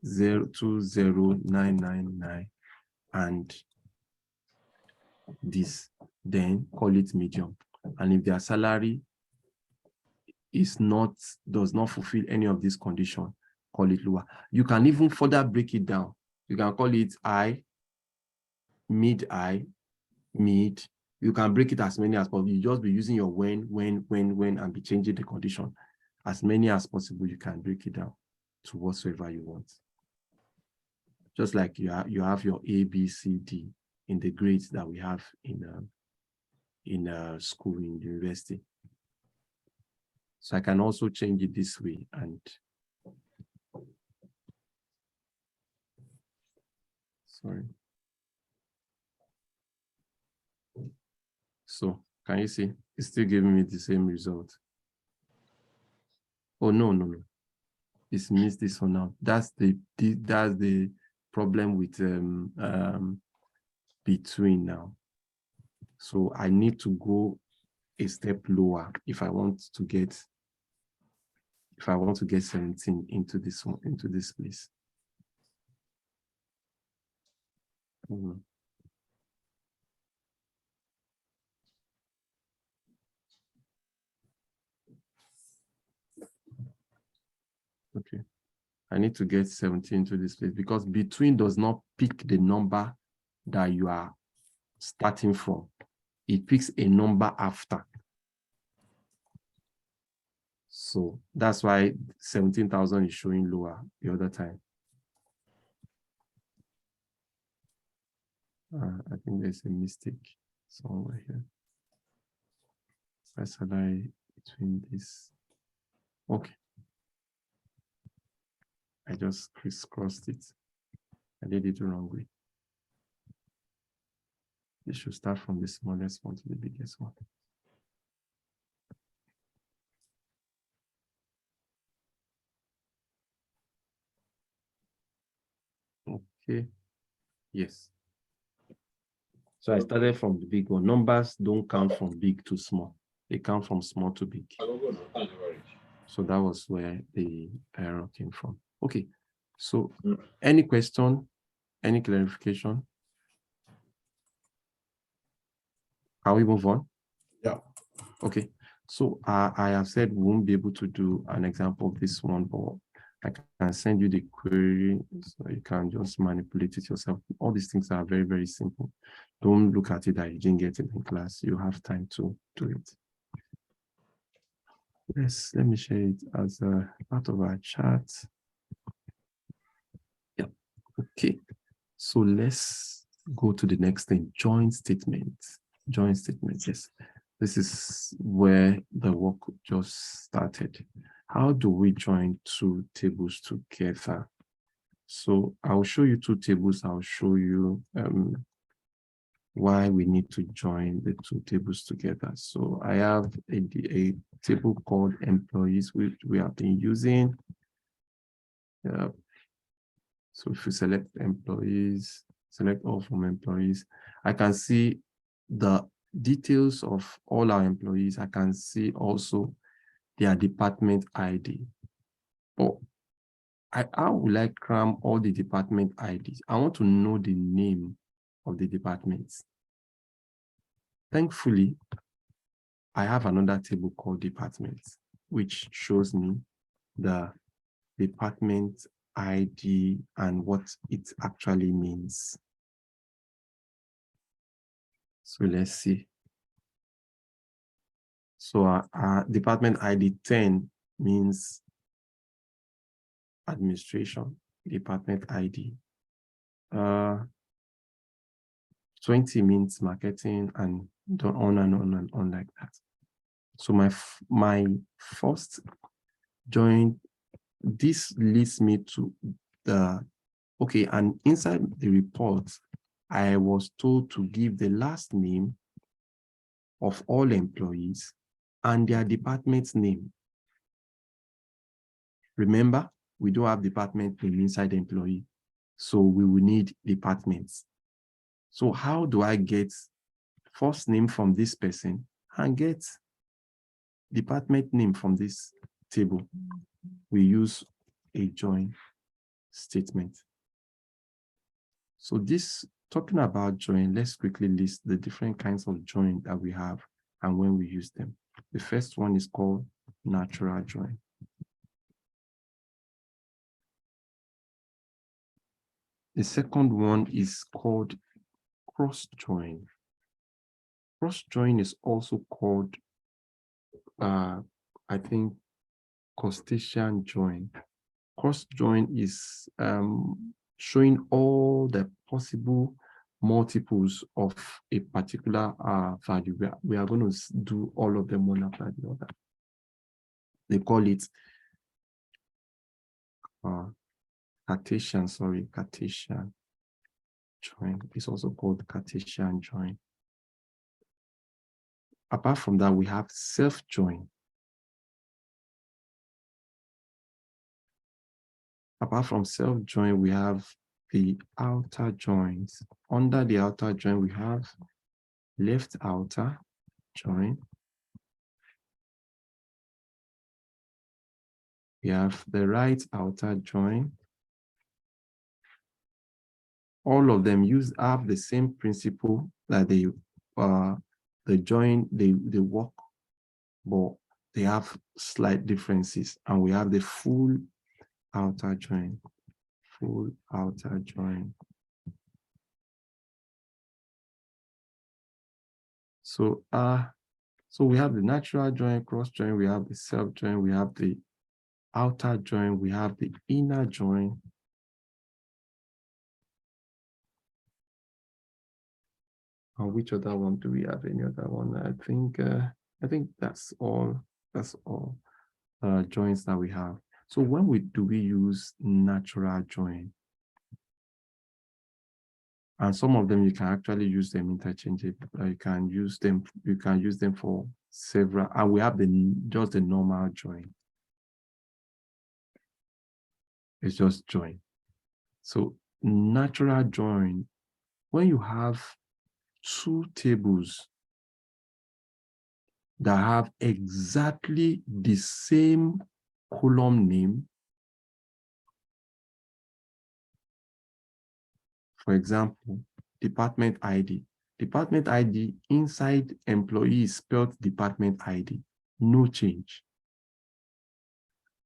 020,999 and this, then call it medium. And if their salary does not fulfill any of these conditions, call it lower. You can even further break it down. You can call it I, mid, mid. You can break it as many as possible. You just be using your when, and be changing the condition. As many as possible, you can break it down to whatsoever you want. Just like you have your A, B, C, D in the grades that we have in school, in university. So I can also change it this way. And sorry. So can you see? It's still giving me the same result. Oh no. It's missed this one now. That's the problem with between now. So I need to go a step lower if I want to get 17 into this one, into this place. Okay. I need to get 17 to this place because between does not pick the number that you are starting from. It picks a number after. So that's why 17,000 is showing lower the other time. I think there's a mistake somewhere here. Press align between this. Okay. I just crisscrossed it. I did it the wrong way. It should start from the smallest one to the biggest one. Okay. Yes. So I started from the big one. Numbers don't count from big to small. They count from small to big. So that was where the error came from. Okay. So any question, any clarification? Can we move on? Yeah. Okay. So I have said we won't be able to do an example of this one, but I can send you the query so you can just manipulate it yourself. All these things are very, very simple. Don't look at it that you didn't get it in class. You have time to do it. Yes, let me share it as a part of our chat. Yeah. Okay. So let's go to the next thing. Join statement. Join statement. Yes. This is where the work just started. How do we join two tables together? So I'll show you two tables. I'll show you why we need to join the two tables together. So I have a table called employees, which we have been using. So if you select employees, select all from employees, I can see the details of all our employees. I can see also their department ID. But how will I cram all the department IDs? I want to know the name of the departments. Thankfully, I have another table called departments, which shows me the department ID and what it actually means. So let's see. So our department ID 10 means administration, department ID. 20 means marketing, and on and on and on like that. So my first join, this leads me to the, okay, and inside the report, I was told to give the last name of all employees and their department's name. Remember, we don't have department name inside the employee, so we will need departments. So how do I get first name from this person and get department name from this table? We use a join statement. So this, talking about join, let's quickly list the different kinds of join that we have and when we use them. The first one is called natural join. The second one is called cross join. Cross join is also called, I think, Cartesian join. Cross join is showing all the possible multiples of a particular value. We are going to do all of them one after the other. They call it Cartesian join. It's also called Cartesian join. Apart from that, we have self-join. Apart from self-join, we have the outer joins. Under the outer join, we have left outer join. We have the right outer join. All of them have the same principle that the join, they work, but they have slight differences. And we have the full outer join. Full outer join. So we have the natural join, cross join, we have the self join, we have the outer join, we have the inner join. And which other one do we have? Any other one? I think that's all. That's all joins that we have. So when do we use natural join? And some of them you can actually use them interchangeably. You can use them for several. And we have just the normal join. It's just join. So natural join, when you have two tables that have exactly the same column name, for example, department ID. Department ID inside employee is spelled department ID, no change.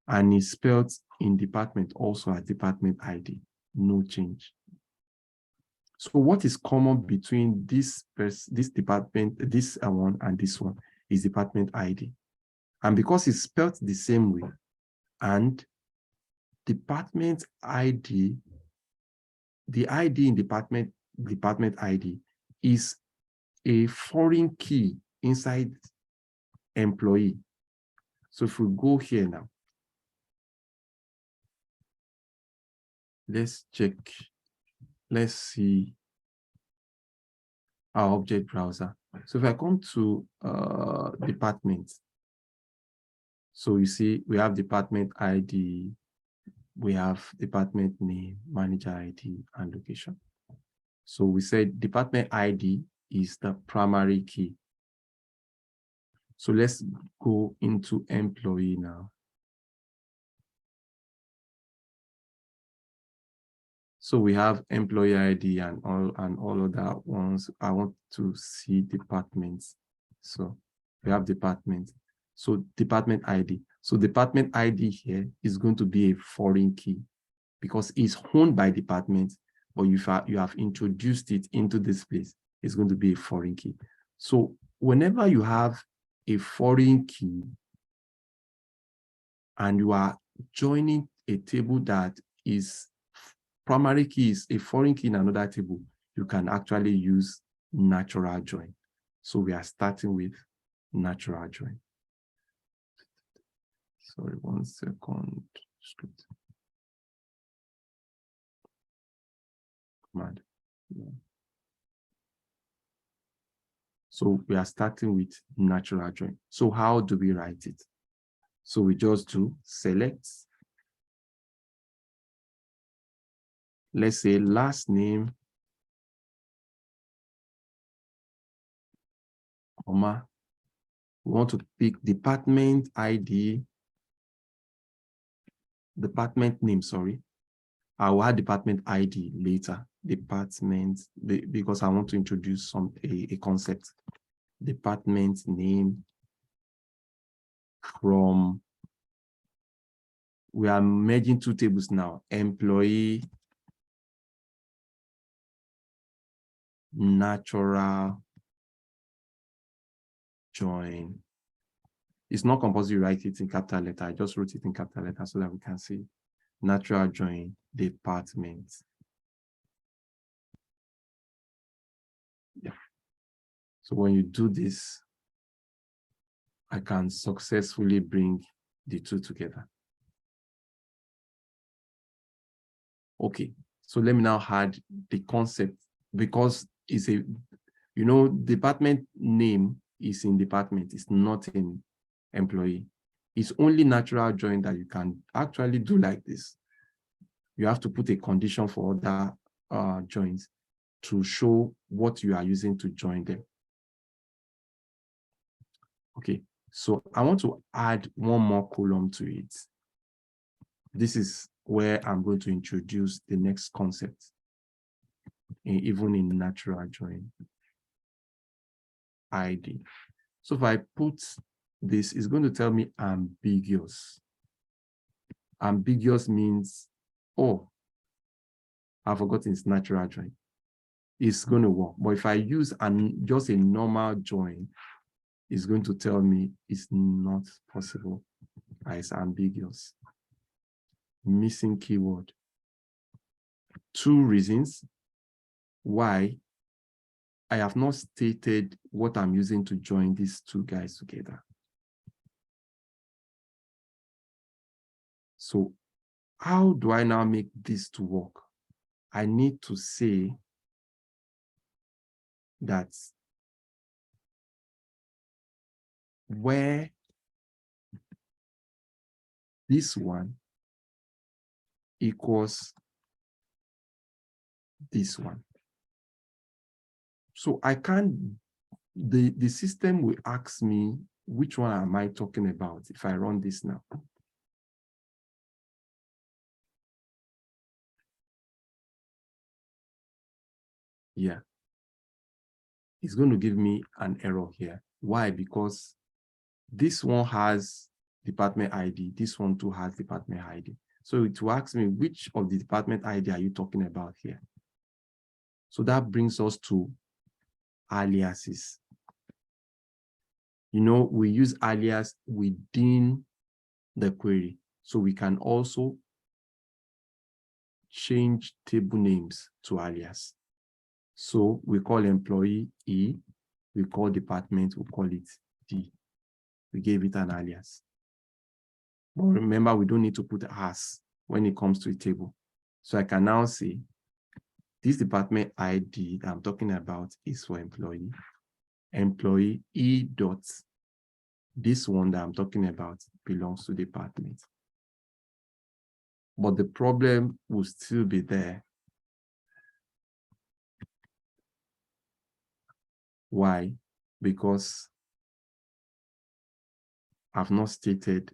And it's spelled in department also as department ID, no change. So what is common between this department, this one and this one is department ID. And because it's spelled the same way, and department ID, the ID in department ID is a foreign key inside employee. So if we go here now, let's check, let's see our object browser. So if I come to department, so you see we have department ID, we have department name, manager ID, and location. So we said department ID is the primary key. So let's go into employee now. So we have employee ID and all other ones. I want to see departments. So we have department. So department ID. So department ID here is going to be a foreign key because it's owned by department, but you have introduced it into this place. It's going to be a foreign key. So whenever you have a foreign key and you are joining a table that is primary key is a foreign key in another table, you can actually use natural join. So we are starting with natural join. Sorry, 1 second. Script. Command. Yeah. So we are starting with natural join. So how do we write it? So we just do select. Let's say last name, comma. We want to pick department ID, department name, sorry. I will add department ID later, department, because I want to introduce a concept. Department name from, we are merging two tables now, employee, natural join. It's not compulsory to write it in capital letter. I just wrote it in capital letter so that we can see natural join department. Yeah. So when you do this, I can successfully bring the two together. Okay, so let me now add the concept because it's a, department name is in department, it's not in employee. It's only natural join that you can actually do like this. You have to put a condition for other joins to show what you are using to join them. Okay, so I want to add one more column to it. This is where I'm going to introduce the next concept, even in natural join ID. So if I put this, it's going to tell me ambiguous. Ambiguous means, oh, I've forgotten it's natural join. It's going to work. But if I use just a normal join, it's going to tell me it's not possible. It's ambiguous. Missing keyword. 2 reasons why I have not stated what I'm using to join these two guys together. So how do I now make this to work? I need to say that where this one equals this one. So I can't, the system will ask me, which one am I talking about if I run this now? Yeah. It's going to give me an error here. Why? Because this one has department ID, this one too has department ID. So it will ask me, which of the department ID are you talking about here? So that brings us to aliases. You know, we use alias within the query. So we can also change table names to alias. So we call employee E, we call department, we call it D. We gave it an alias. But remember, we don't need to put as when it comes to a table. So I can now say, this department ID that I'm talking about is for employee. Employee E dot, this one that I'm talking about belongs to department. But the problem will still be there. Why? Because I've not stated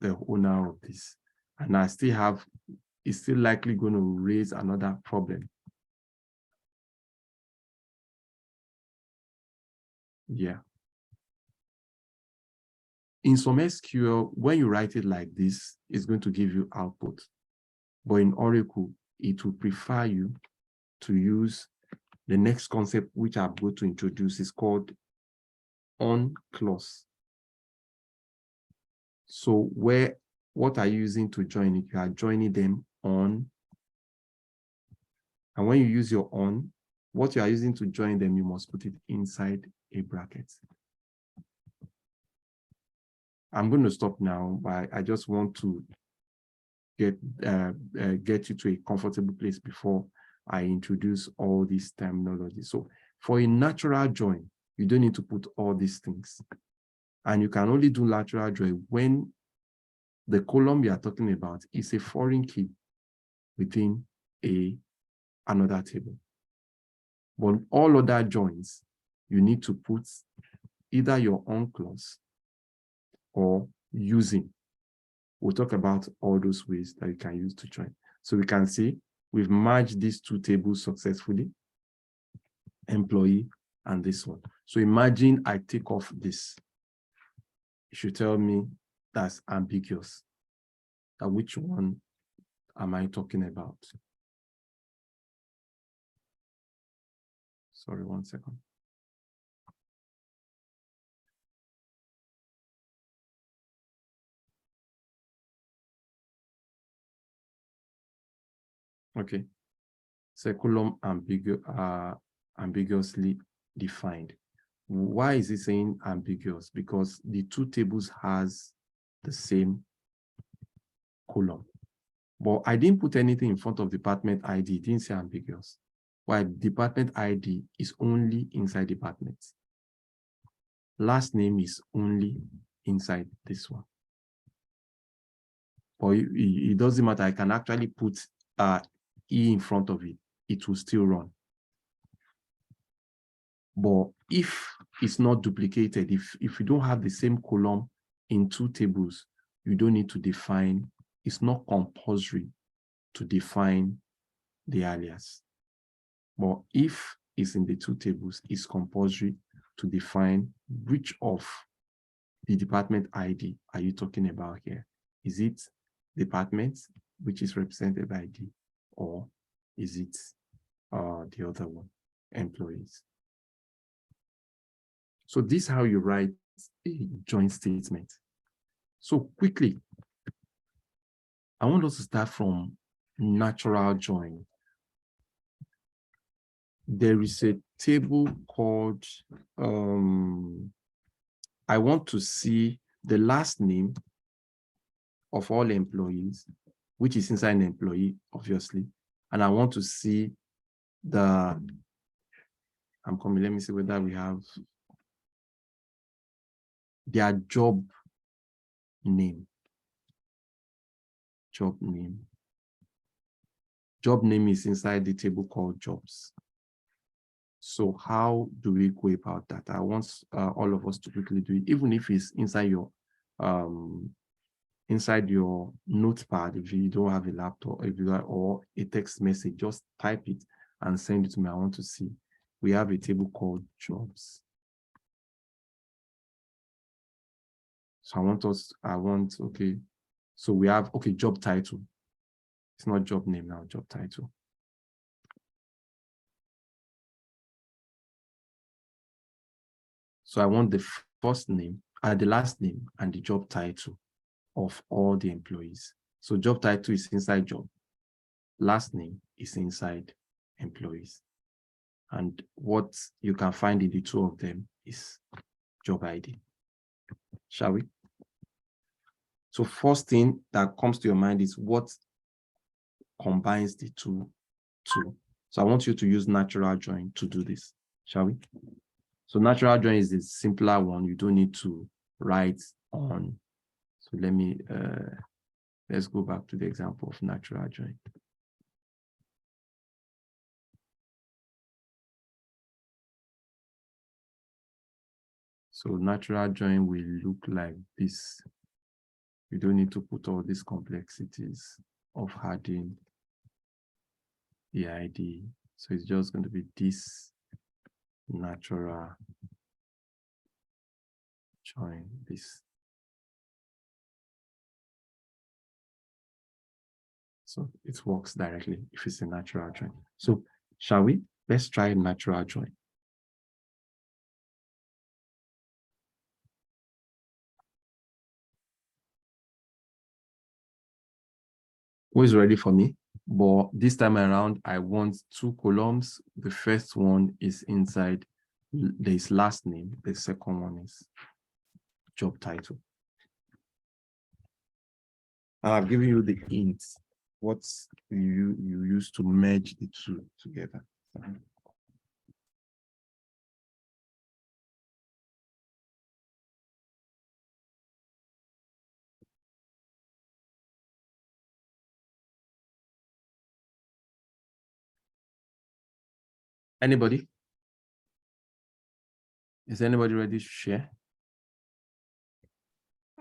the owner of this. And I still have, it's still likely going to raise another problem. Yeah. In some SQL, when you write it like this, it's going to give you output. But in Oracle, it will prefer you to use the next concept, which I'm going to introduce, is called on clause. So what are you using to join it? You are joining them on. And when you use your on, what you are using to join them, you must put it inside a bracket. I'm going to stop now, but I just want to get you to a comfortable place before I introduce all these terminology. So for a natural join, you don't need to put all these things. And you can only do natural join when the column you are talking about is a foreign key within another table. But all other joins, you need to put either your on clause or using. We'll talk about all those ways that you can use to join. So we can see we've merged these two tables successfully, employee and this one. So imagine I take off this. You should tell me that's ambiguous. Which one am I talking about? Sorry, 1 second. Okay. Column ambiguously defined. Why is it saying ambiguous? Because the two tables has the same column. But I didn't put anything in front of department ID. It didn't say ambiguous. Why? Department ID is only inside department. Last name is only inside this one. But it doesn't matter. I can actually put E in front of it. It will still run. But if it's not duplicated, if you don't have the same column in two tables, you don't need to define, it's not compulsory to define the alias. But if it's in the two tables, it's compulsory to define which of the department ID are you talking about here. Is it department, which is represented by D, or is it the other one, employees? So this is how you write a join statement. So quickly, I want us to start from natural join. There is a table called, I want to see the last name of all employees, which is inside an employee, obviously. And I want to see let me see whether we have their job name. job name is inside the table called jobs. So how do we go about that? I want all of us to quickly do it, even if it's inside your notepad. If you don't have a laptop, or a text message, just type it and send it to me. I want to see. We have a table called jobs. So okay. So we have, okay, job title. It's not job name now, job title. So I want the first name, the last name, and the job title of all the employees. So job title is inside job. Last name is inside employees. And what you can find in the two of them is job ID. Shall we? So first thing that comes to your mind is what combines the two. So I want you to use natural join to do this. Shall we? So natural join is the simpler one. You don't need to write on. So let's go back to the example of natural join. So natural join will look like this. You don't need to put all these complexities of adding the ID. So it's just going to be this natural join this. So it works directly if it's a natural join. So shall we? Let's try natural join. Who is ready for me? But this time around, I want two columns. The first one is inside, there's last name. The second one is job title. And I've given you the hints. What you use to merge the two together. Anybody? Is anybody ready to share?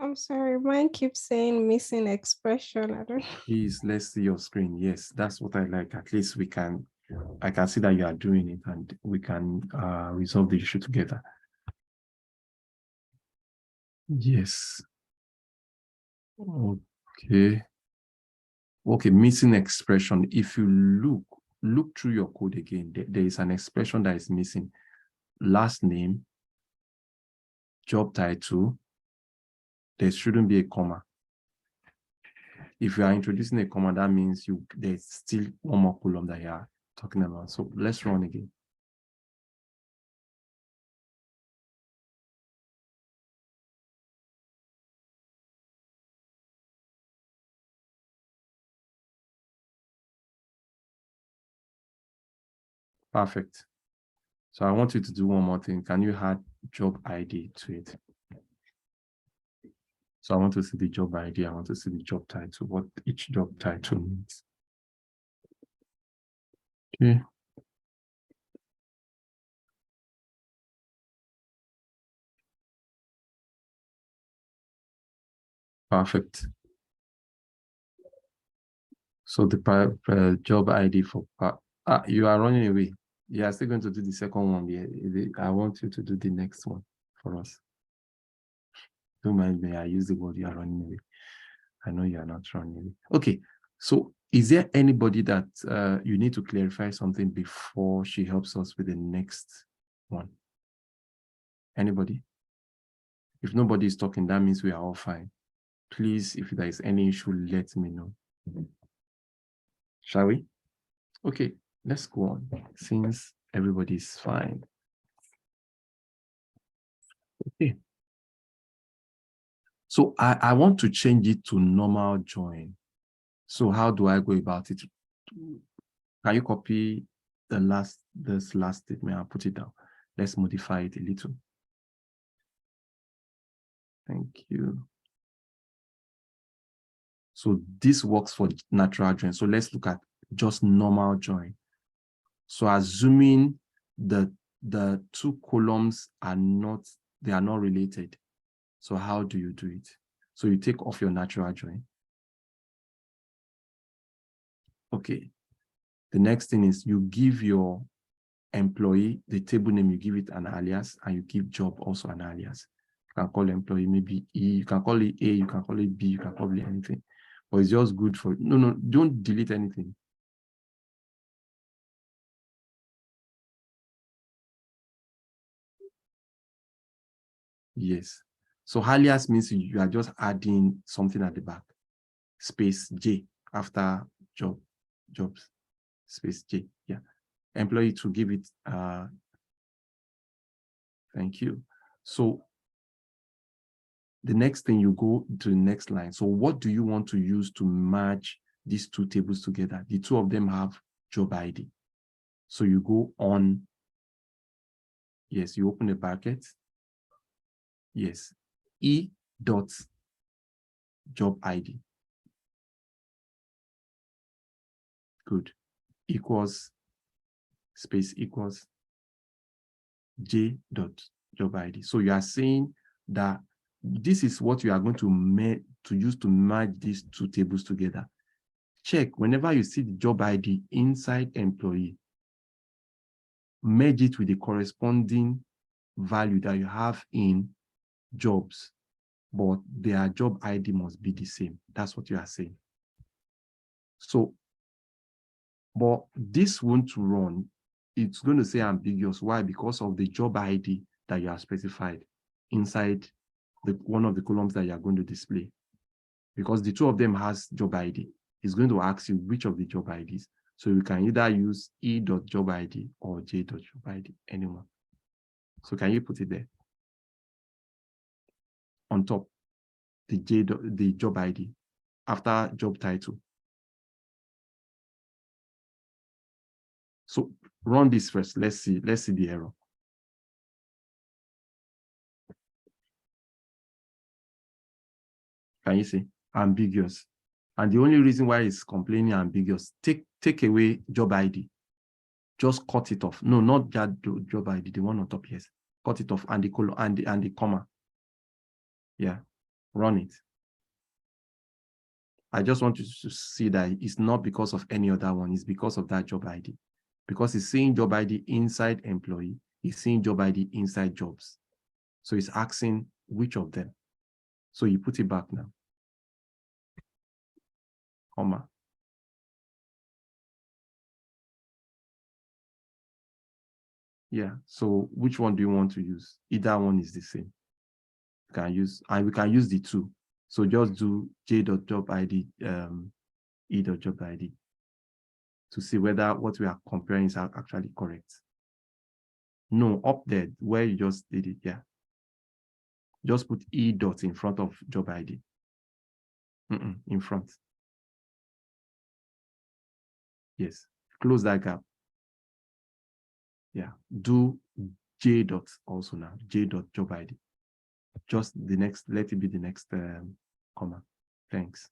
I'm sorry, mine keeps saying missing expression. I don't. Please, let's see your screen. Yes, that's what I like. At least I can see that you are doing it and we can resolve the issue together. Yes. Okay. Okay, missing expression. If you look through your code again, there is an expression that is missing. Last name, job title, there shouldn't be a comma. If you are introducing a comma, that means there's still one more column that you are talking about. So let's run again. Perfect. So I want you to do one more thing. Can you add job ID to it? So I want to see the job ID. I want to see the job title, what each job title means. Okay. Perfect. So the job ID for you are running away. You are still going to do the second one. I want you to do the next one for us. Don't mind me. I use the word you are running away. I know you are not running away. Okay. So is there anybody that you need to clarify something before she helps us with the next one? Anybody? If nobody is talking, that means we are all fine. Please, if there is any issue, let me know. Shall we? Okay, let's go on since everybody is fine. Okay. So I want to change it to normal join. So how do I go about it? Can you copy this last statement and put it down? Let's modify it a little. Thank you. So this works for natural join. So let's look at just normal join. So assuming the two columns are not related. So how do you do it? So you take off your natural join. Okay. The next thing is you give your employee the table name, you give it an alias, and you give job also an alias. You can call employee maybe E, you can call it A, you can call it B, you can call it anything. But it's just good for, no, don't delete anything. Yes. So alias means you are just adding something at the back. Space J after jobs, space J. Yeah. Employee to give it, thank you. So the next thing, you go to the next line. So what do you want to use to merge these two tables together? The two of them have job ID. So you go on, yes, you open a bracket. Yes, E dot job ID. Good. Equals, space equals J dot job ID. So you are saying that this is what you are going to use to merge these two tables together. Check whenever you see the job ID inside employee, merge it with the corresponding value that you have in jobs, but their job ID must be the same. That's what you are saying. So, but this won't run. It's going to say ambiguous. Why? Because of the job ID that you have specified inside one of the columns that you are going to display. Because the two of them has job ID. It's going to ask you which of the job IDs. So you can either use E.job ID or J.job ID, anyone. So can you put it there? On top, the job ID after job title. So run this first. Let's see the error. Can you see? Ambiguous. And the only reason why it's complaining ambiguous, take away job ID. Just cut it off. No, not that job ID, the one on top, yes. Cut it off and the colon and the comma. Yeah, run it. I just want you to see that it's not because of any other one, it's because of that job ID. Because it's seeing job ID inside employee, it's seeing job ID inside jobs. So it's asking which of them. So you put it back now. Comma. Yeah, so which one do you want to use? Either one is the same. You can use, and we can use the two. So just do J.job ID, E.job ID to see whether what we are comparing is actually correct. No, up there where you just did it, yeah. Just put E dot in front of job ID. In front. Yes, close that gap. Yeah, do J dot also now, J dot job ID. Just the next, let it be the next comma. Thanks.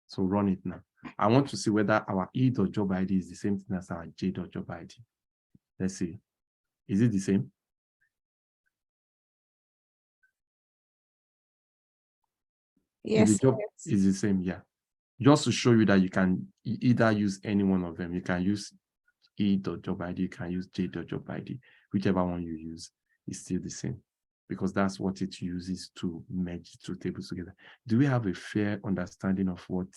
So run it now. I want to see whether our E dot job ID is the same thing as our J dot job ID. Let's see. Is it the same? Yes. The job is the same, yeah. Just to show you that you can either use any one of them. You can use E.job ID, you can use J.job ID. Whichever one you use is still the same because that's what it uses to merge two tables together. Do we have a fair understanding of what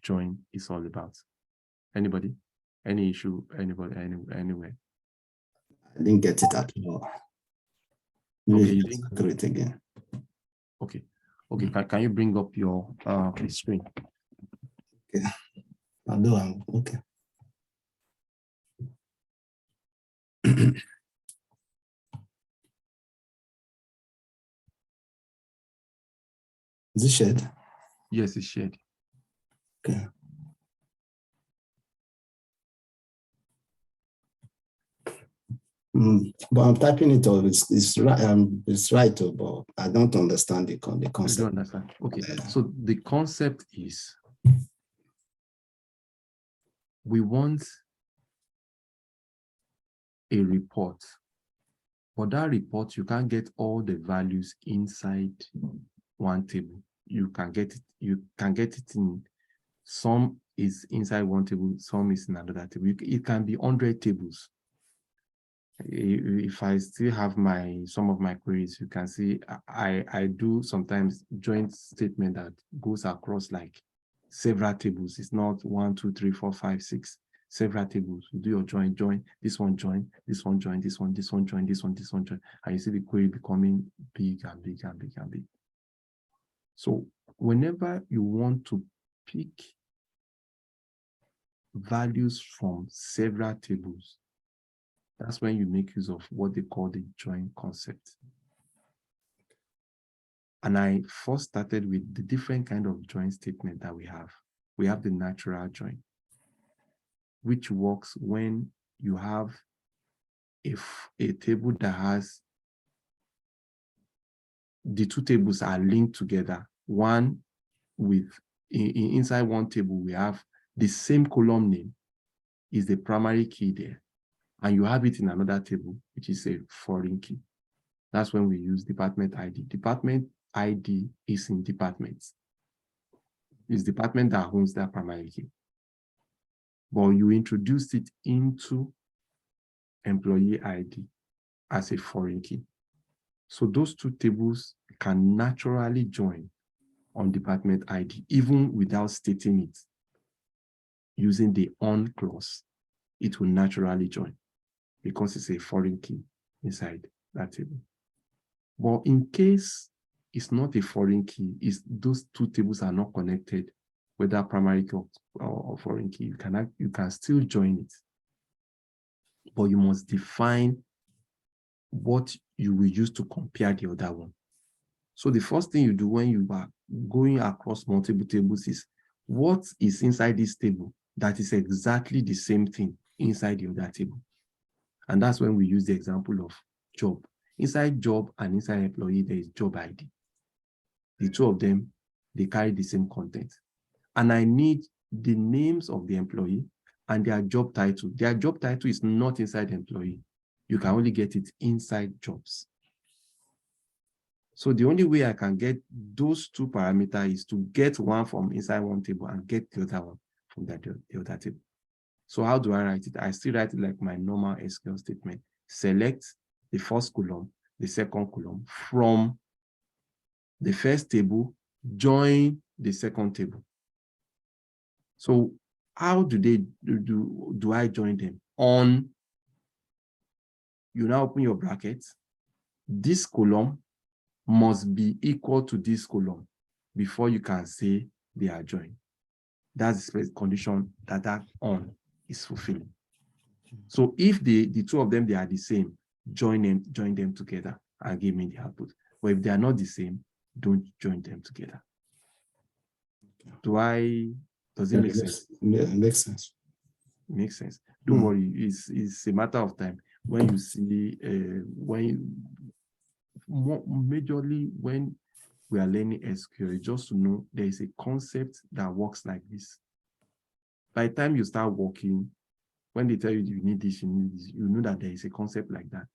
join is all about? Anybody? Any issue? Anybody? Anywhere? I didn't get it at all. Okay, you didn't do it again. Okay. Okay, can you bring up your screen? Okay. I'll do it. Okay. Is it shared? Yes, it's shared. Okay. But I'm typing it all. It's right. It's right, but I don't understand the concept. You don't understand. Okay. So the concept is we want a report. For that report, you can't get all the values inside one table. You can get it in some is inside one table, some is in another table. It can be 100 tables. If I still have some of my queries, you can see I do sometimes joint statement that goes across like several tables. It's not 1, 2, 3, 4, 5, 6, several tables. You do your join, this one join, this one join, this one join, this one join, and you see the query becoming big and big and big and big. So whenever you want to pick values from several tables, that's when you make use of what they call the join concept. And I first started with the different kind of join statement that we have. We have the natural join, which works when you have a table that has the two tables are linked together. One with inside one table, we have the same column name is the primary key there. And you have it in another table, which is a foreign key. That's when we use department ID. Department ID is in departments. It's department that owns that primary key. But you introduce it into employee ID as a foreign key. So those two tables can naturally join on department ID, even without stating it. Using the on clause, it will naturally join because it's a foreign key inside that table. But in case it's not a foreign key, those two tables are not connected, whether primary key or foreign key, you can still join it. But you must define what you will use to compare the other one. So the first thing you do when you are going across multiple tables is, what is inside this table that is exactly the same thing inside the other table? And that's when we use the example of job. Inside job and inside employee, there is job ID. The two of them, they carry the same content. And I need the names of the employee and their job title. Their job title is not inside employee. You can only get it inside jobs. So the only way I can get those two parameters is to get one from inside one table and get the other one from the other table. So how do I write it? I still write it like my normal SQL statement. Select the first column, the second column from the first table, join the second table. So how do I join them? You now open your brackets. This column must be equal to this column before you can say they are joined. That's the condition that on is fulfilling. So if the two of them, they are the same, join them together and give me the output. But if they are not the same, don't join them together. Does it make sense? Yeah, it makes sense. Makes sense. Don't worry, it's a matter of time. When you see, majorly when we are learning SQL, just to know there is a concept that works like this. By the time you start working, when they tell you you need this, you know that there is a concept like that.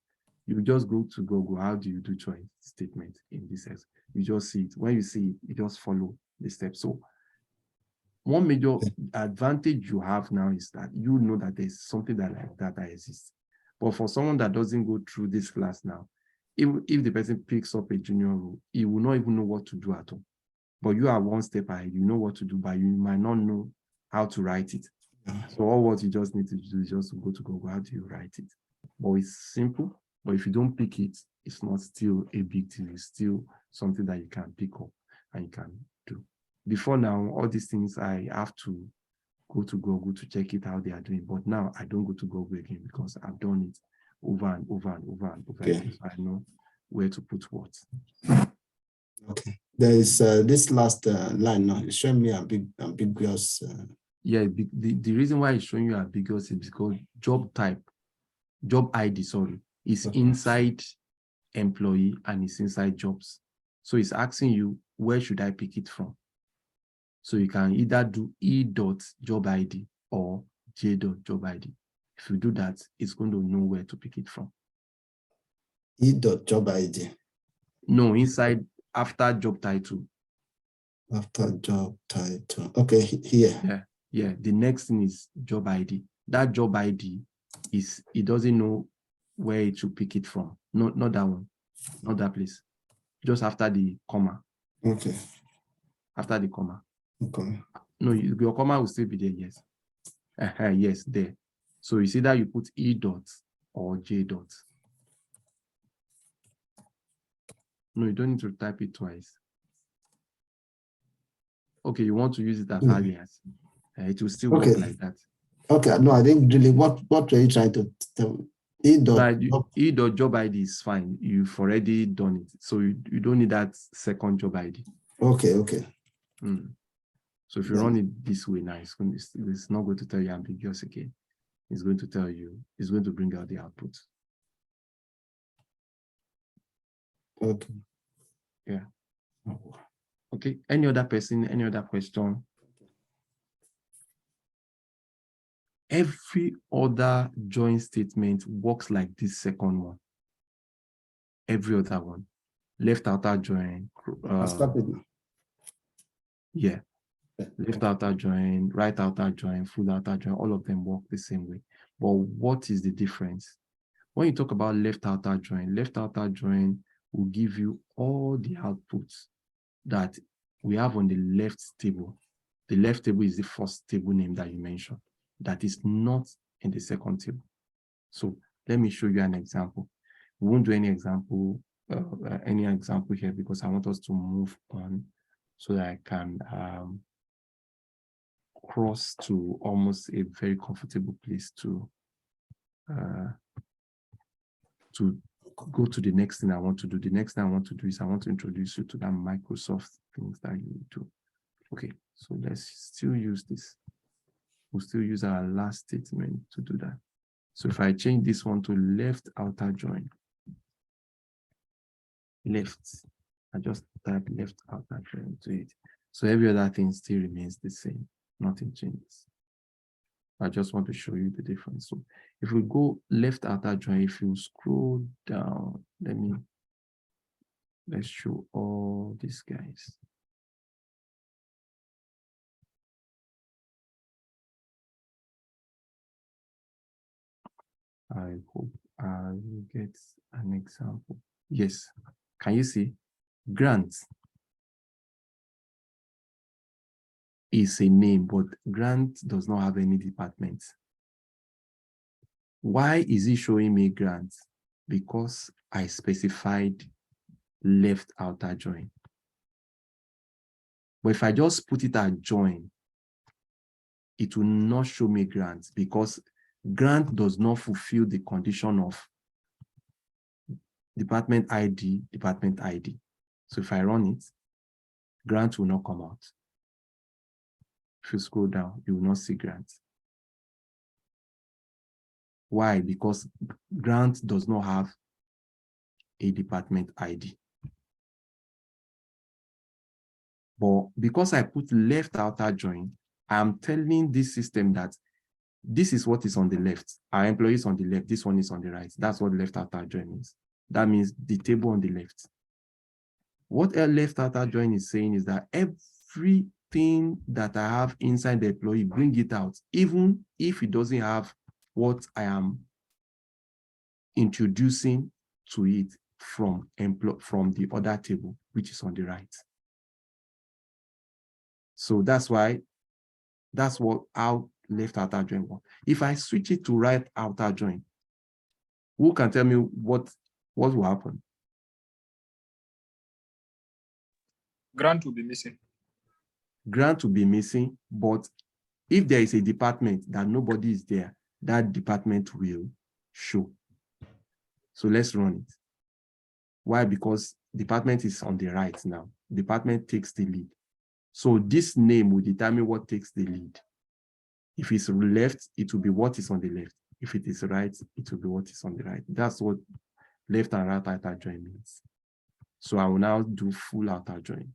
You just go to Google, how do you do join statement in this SQL? You just see it. When you see it, you just follow the steps. So one major advantage you have now is that you know that there's something like that exists. But for someone that doesn't go through this class now, if the person picks up a junior role, he will not even know what to do at all. But you are one step ahead, you know what to do, but you might not know how to write it. So all what you just need to do is just to go to Google, how do you write it? But it's simple, but if you don't pick it, it's not still a big deal. It's still something that you can pick up and you can do. Before now, all these things, I have to go to Google to check it how they are doing. But now I don't go to Google again because I've done it over and over and over and over again. So I know where to put what. Okay. There is this last line now. It's showing me ambiguous. Yeah, the reason why it's showing you ambiguous is because job ID, is inside employee and it's inside jobs. So it's asking you, where should I pick it from? So you can either do e.job ID or j.job ID. If you do that, it's going to know where to pick it from. E.job ID. No, inside after job title. After job title. Okay, here. Yeah. The next thing is job ID. That job ID is, it doesn't know where it should pick it from. No, not that one, not that place. Just after the comma. Okay. After the comma. Okay. No, your comma will still be there, yes. Yes, there. So you see that you put E dot or J dot. No, you don't need to type it twice. Okay, you want to use it as alias. It will still work like that. Okay, no, I think really what were you trying to tell? E dot job ID is fine. You've already done it. So you don't need that second job ID. Okay. So if you run it this way now, it's not going to tell you ambiguous again. It's going to tell you, it's going to bring out the output. Okay. Yeah. Okay. Any other person, any other question? Every other join statement works like this second one. Every other one. Left outer join. Stop it now. Yeah. Left outer join, right outer join, full outer join, all of them work the same way. But what is the difference? When you talk about left outer join will give you all the outputs that we have on the left table. The left table is the first table name that you mentioned. That is not in the second table. So let me show you an example. We won't do any example here because I want us to move on so that I can cross to almost a very comfortable place to go to the next thing I want to do. The next thing I want to do is I want to introduce you to that Microsoft things that you do. Okay, so let's still use this. We'll still use our last statement to do that. So if I change this one to left outer join, left, I just type left outer join to it. So every other thing still remains the same. Nothing changes. I just want to show you the difference. So if we go left outer join, if you scroll down, let's show all these guys. I hope I will get an example. Yes. Can you see? Grant is a name, but Grant does not have any department. Why is he showing me Grant? Because I specified left outer join. But if I just put it at join, it will not show me Grant because Grant does not fulfill the condition of department ID. So if I run it, Grant will not come out. If you scroll down, you will not see Grant. Why? Because Grant does not have a department ID. But because I put left outer join, I'm telling this system that this is what is on the left. Our employee is on the left. This one is on the right. That's what left outer join means. That means the table on the left. What a left outer join is saying is that everything that I have inside the employee, bring it out, even if it doesn't have what I am introducing to it from the other table, which is on the right. So that's how left outer join works. If I switch it to right outer join, who can tell me what will happen? Grant will be missing. Grant will be missing, but if there is a department that nobody is there, that department will show. So let's run it. Why? Because department is on the right now. Department takes the lead. So this name will determine what takes the lead. If it's left, it will be what is on the left. If it is right, it will be what is on the right. That's what left and right outer join means. So I will now do full outer join.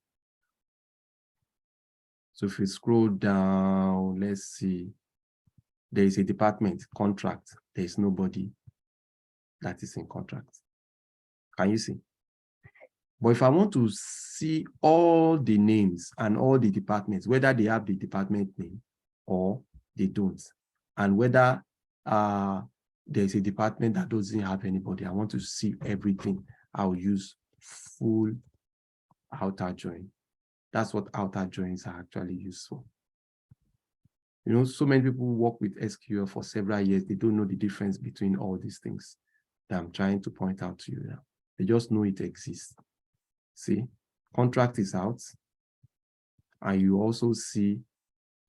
So if we scroll down, let's see. there is a department, contract, there is nobody that is in contract. Can you see? But if I want to see all the names and all the departments, whether they have the department name or they don't, and whether there's a department that doesn't have anybody, I want to see everything, I'll use full outer join. That's what outer joins are actually used for. You know, so many people work with SQL for several years. They don't know the difference between all these things that I'm trying to point out to you now. They just know it exists. See, contract is out. And you also see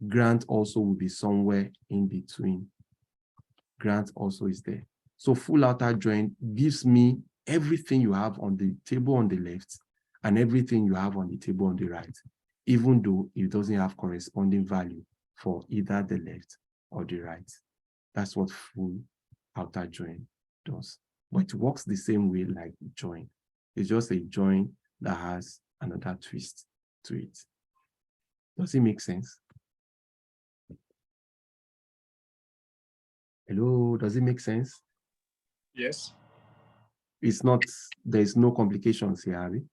grant also will be somewhere in between. Grant also is there. So full outer join gives me everything you have on the table on the left and everything you have on the table on the right, even though it doesn't have corresponding value for either the left or the right. That's what full outer join does. But it works the same way like join. It's just a join that has another twist to it. Does it make sense? Hello, does it make sense? Yes. It's not, there's no complications here, Abby.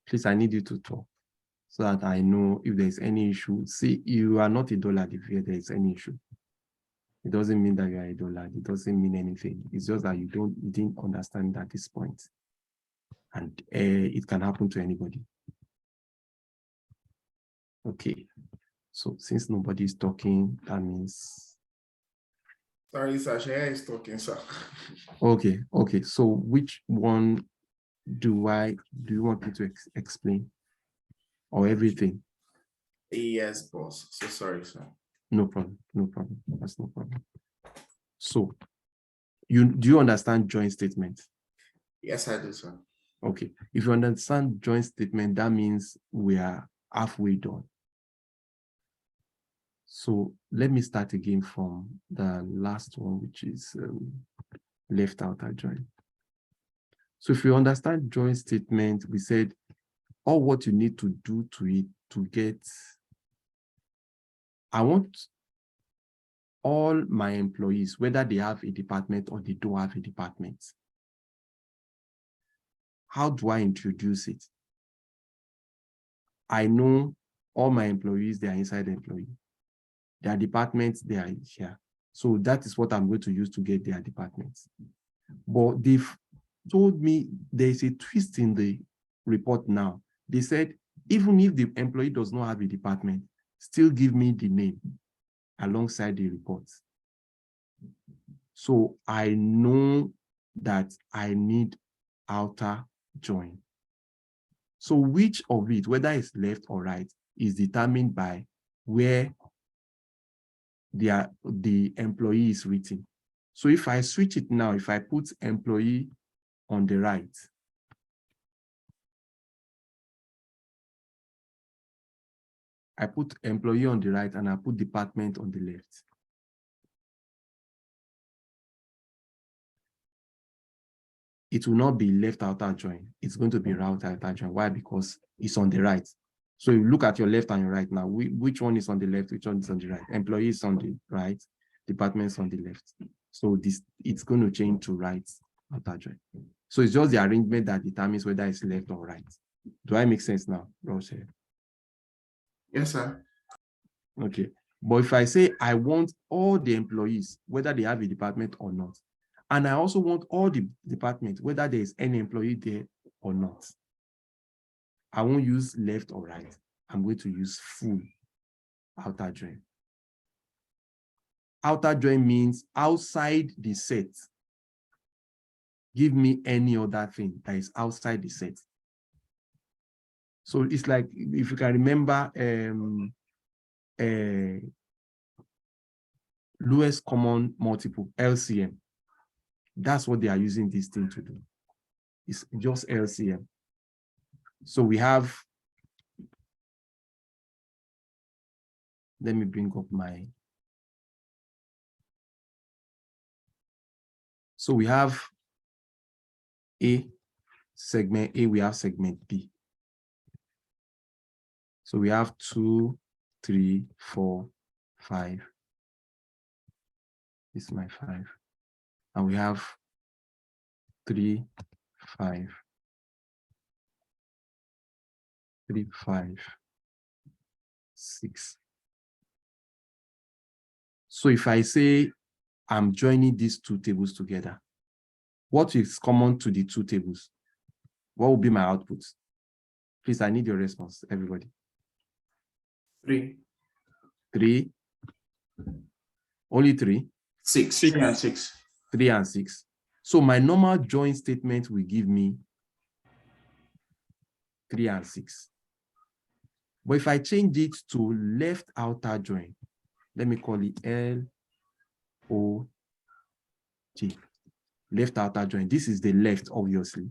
Please, I need you to talk so that I know if there's any issue. See, you are not a dullard if there is any issue. It doesn't mean that you are a dullard. It doesn't mean anything. It's just that you didn't understand at this point. And it can happen to anybody. Okay. So since nobody is talking, that means. Sorry, sir. Shaya is talking, sir. Okay. Okay. So which one do you want me to explain? Or everything? Yes, boss. So sorry, sir. No problem. No problem. That's no problem. So do you understand joint statement? Yes, I do, sir. Okay. If you understand joint statement, that means we are halfway done. So let me start again from the last one, which is left outer join. So if you understand joint statement, we said all what you need to do to it to get, I want all my employees, whether they have a department or they don't have a department. How do I introduce it? I know all my employees, they are inside the employee. Their departments, they are here. So that is what I'm going to use to get their departments. But they've told me there's a twist in the report now. They said, even if the employee does not have a department, still give me the name alongside the report. So I know that I need outer join. So which of it, whether it's left or right, is determined by where the employee is written. So if I switch it now, if I put employee on the right, I put employee on the right and I put department on the left. It will not be left outer join. It's going to be right outer join. Why? Because it's on the right. So you look at your left and your right now. Which one is on the left? Which one is on the right? Employee is on the right. Department is on the left. So it's going to change to right outer join. So it's just the arrangement that determines whether it's left or right. Do I make sense now, Roger? Yes, sir. Okay. But if I say I want all the employees, whether they have a department or not, and I also want all the departments, whether there is any employee there or not, I won't use left or right. I'm going to use full outer join. Outer join means outside the set. Give me any other thing that is outside the set. So it's like, if you can remember, lowest common multiple, LCM. That's what they are using this thing to do. It's just LCM. So we have, let me bring up my, so we have segment A, we have segment B. So we have 2, 3, 4, 5. This is my 5. And we have 3, 5. 3, 5, 6. So if I say I'm joining these two tables together, what is common to the two tables? What will be my output? Please, I need your response, everybody. 3. 3. Only 3. 6. 3 and 6. 3 and 6. So my normal join statement will give me 3 and 6. But if I change it to left outer join, let me call it L-O-G. Left outer join. This is the left, obviously.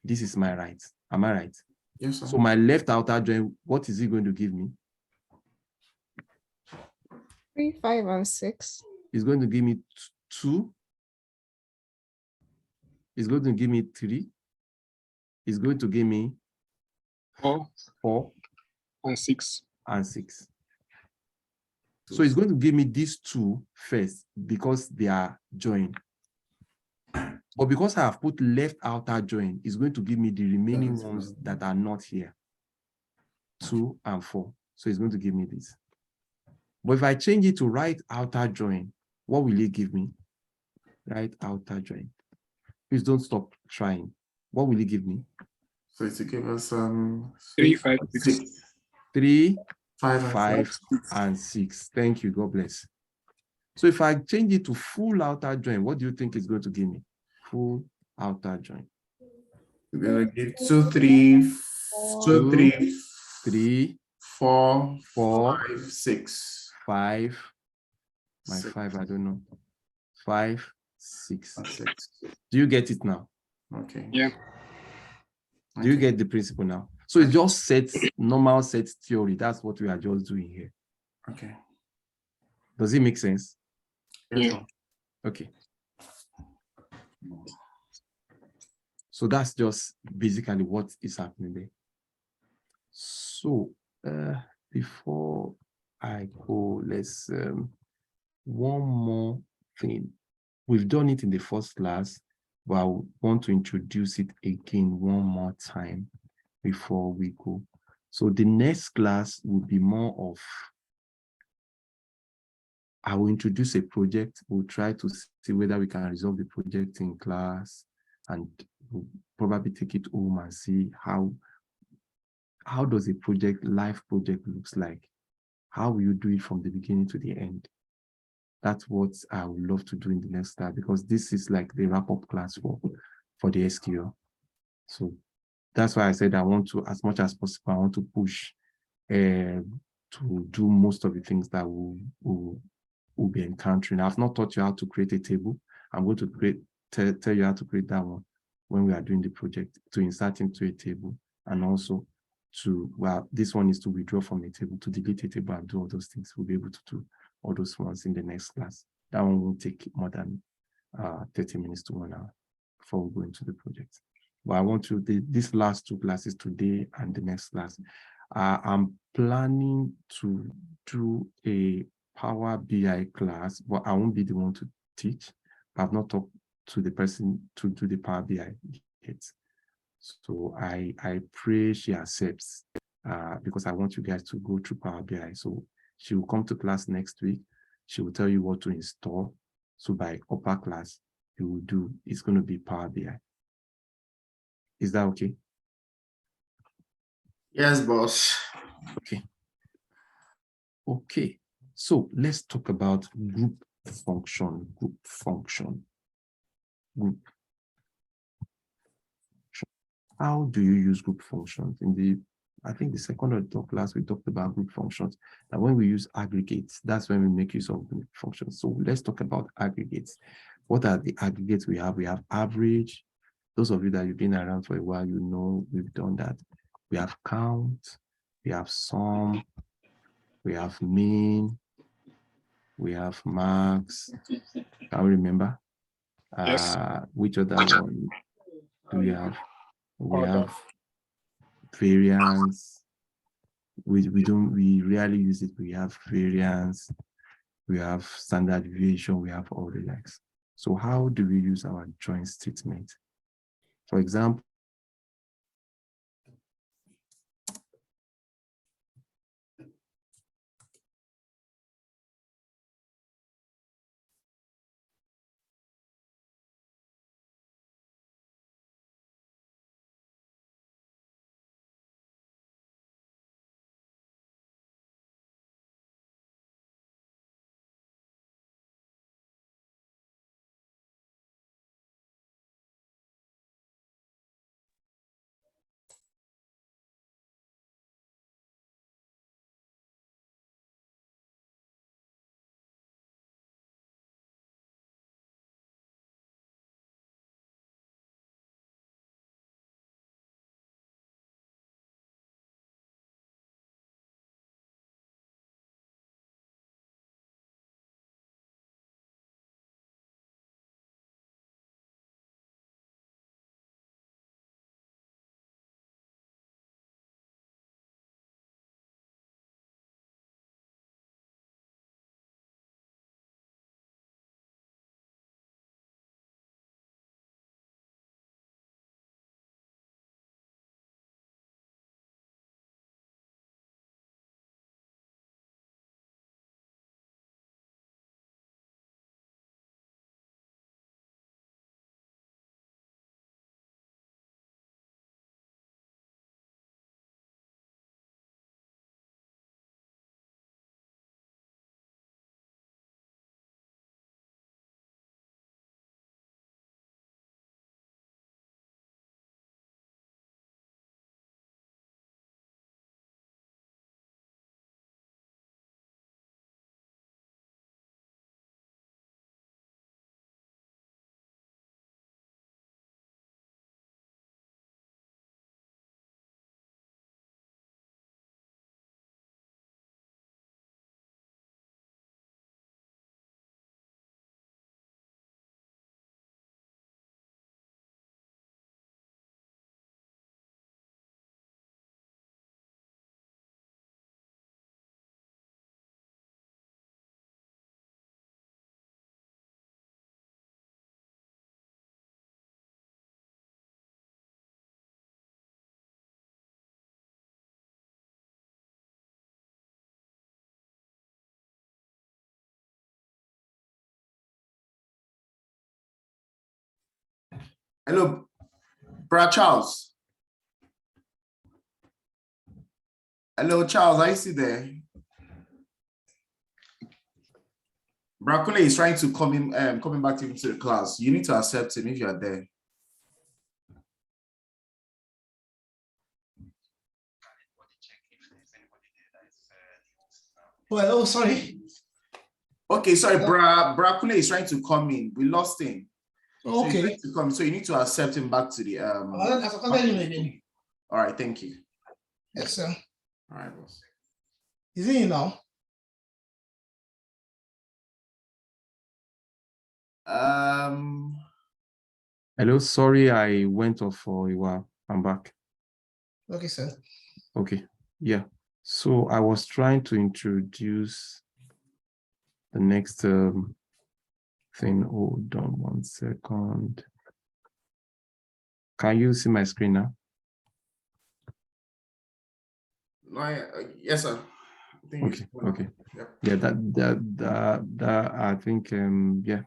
This is my right. Am I right? Yes, sir. So my left outer join, what is it going to give me? 3, 5, and 6. It's going to give me 2. It's going to give me 3. It's going to give me 4 and 6. 6. So it's going to give me these 2 first because they are joined. But because I have put left outer join, it's going to give me the remaining ones that are not here. 2 and 4. So it's going to give me this. But if I change it to right outer join, what will it give me? Right outer join. Please don't stop trying. What will it give me? So it will give us 3, 5, 6. 3, 5, 5, and 6. Thank you. God bless. So if I change it to full outer join, what do you think it's going to give me? Full outer join. We're going to give 2, 3, 2, 3, 3, 4, 4, 5, 6. 5. My 6. 5, I don't know. 5, 6. 6. Do you get it now? Okay. Yeah. Do you get the principle now? So it's just sets, normal sets theory. That's what we are just doing here. Okay. Does it make sense? Yes, Yeah. sir. Okay. So that's just basically what is happening there. So before I go, let's one more thing. We've done it in the first class, but I want to introduce it again one more time before we go. So the next class will be more of, I will introduce a project. We'll try to see whether we can resolve the project in class, and we'll probably take it home and see how does a project, live project looks like. How will you do it from the beginning to the end? That's what I would love to do in the next class, because this is like the wrap-up class for the SQL. So that's why I said I want to, as much as possible, I want to push to do most of the things that we'll be encountering. I've not taught you how to create a table. I'm going to tell you how to create that one when we are doing the project, to insert into a table, and also to, well, this one is to withdraw from a table, to delete a table and do all those things. We'll be able to do all those ones in the next class. That one won't take more than 30 minutes to 1 hour before we go into the project. But I want to, these last 2 classes, today and the next class, I'm planning to do a Power BI class, but I won't be the one to teach. I've not talked to the person to do the Power BI yet. So I pray she accepts, because I want you guys to go through Power BI. So she will come to class next week. She will tell you what to install. So by upper class, you will do, it's going to be Power BI. Is that okay? Yes, boss. Okay. Okay. So let's talk about group function. How do you use group functions? I think the second or third class, we talked about group functions. And when we use aggregates, that's when we make use of group functions. So let's talk about aggregates. What are the aggregates we have? We have average. Those of you that you've been around for a while, you know we've done that. We have count, we have sum, we have mean, we have max. Can we remember? Yes. Which other one do we have? We Order. have variance, we rarely use it. We have variance, we have standard deviation, we have all the likes. So how do we use our join statement? For example, Hello, Brad Charles. Hello, Charles, are you still there? Brakule is trying to coming back into the class. You need to accept him if you are there. Well, oh, sorry. Okay, sorry, Brakule is trying to come in. We lost him. So he's Okay. trying to come, so you need to accept him back to the All right, thank you. Yes, sir. All right, boss. Is he in now? hello, sorry, I went off for a while. I'm back. Okay, sir. Okay, yeah. So I was trying to introduce the next thing. Hold on 1 second. Can you see my screen now? Yes, sir. I think Okay, okay. Yep. Yeah, that I think yeah.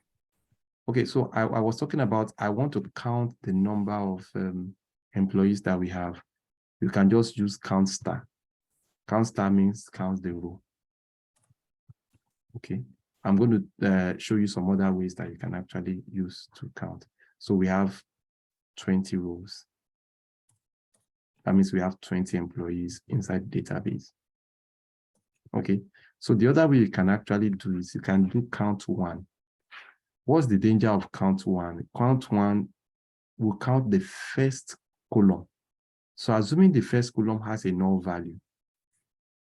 Okay, so I was talking about I want to count the number of employees that we have. You can just use count star. Count star means count the row. Okay, I'm going to show you some other ways that you can actually use to count. So we have 20 rows. That means we have 20 employees inside the database. Okay, so the other way you can actually do is you can do count one. What's the danger of count one? Count one will count the first column. So assuming the first column has a null value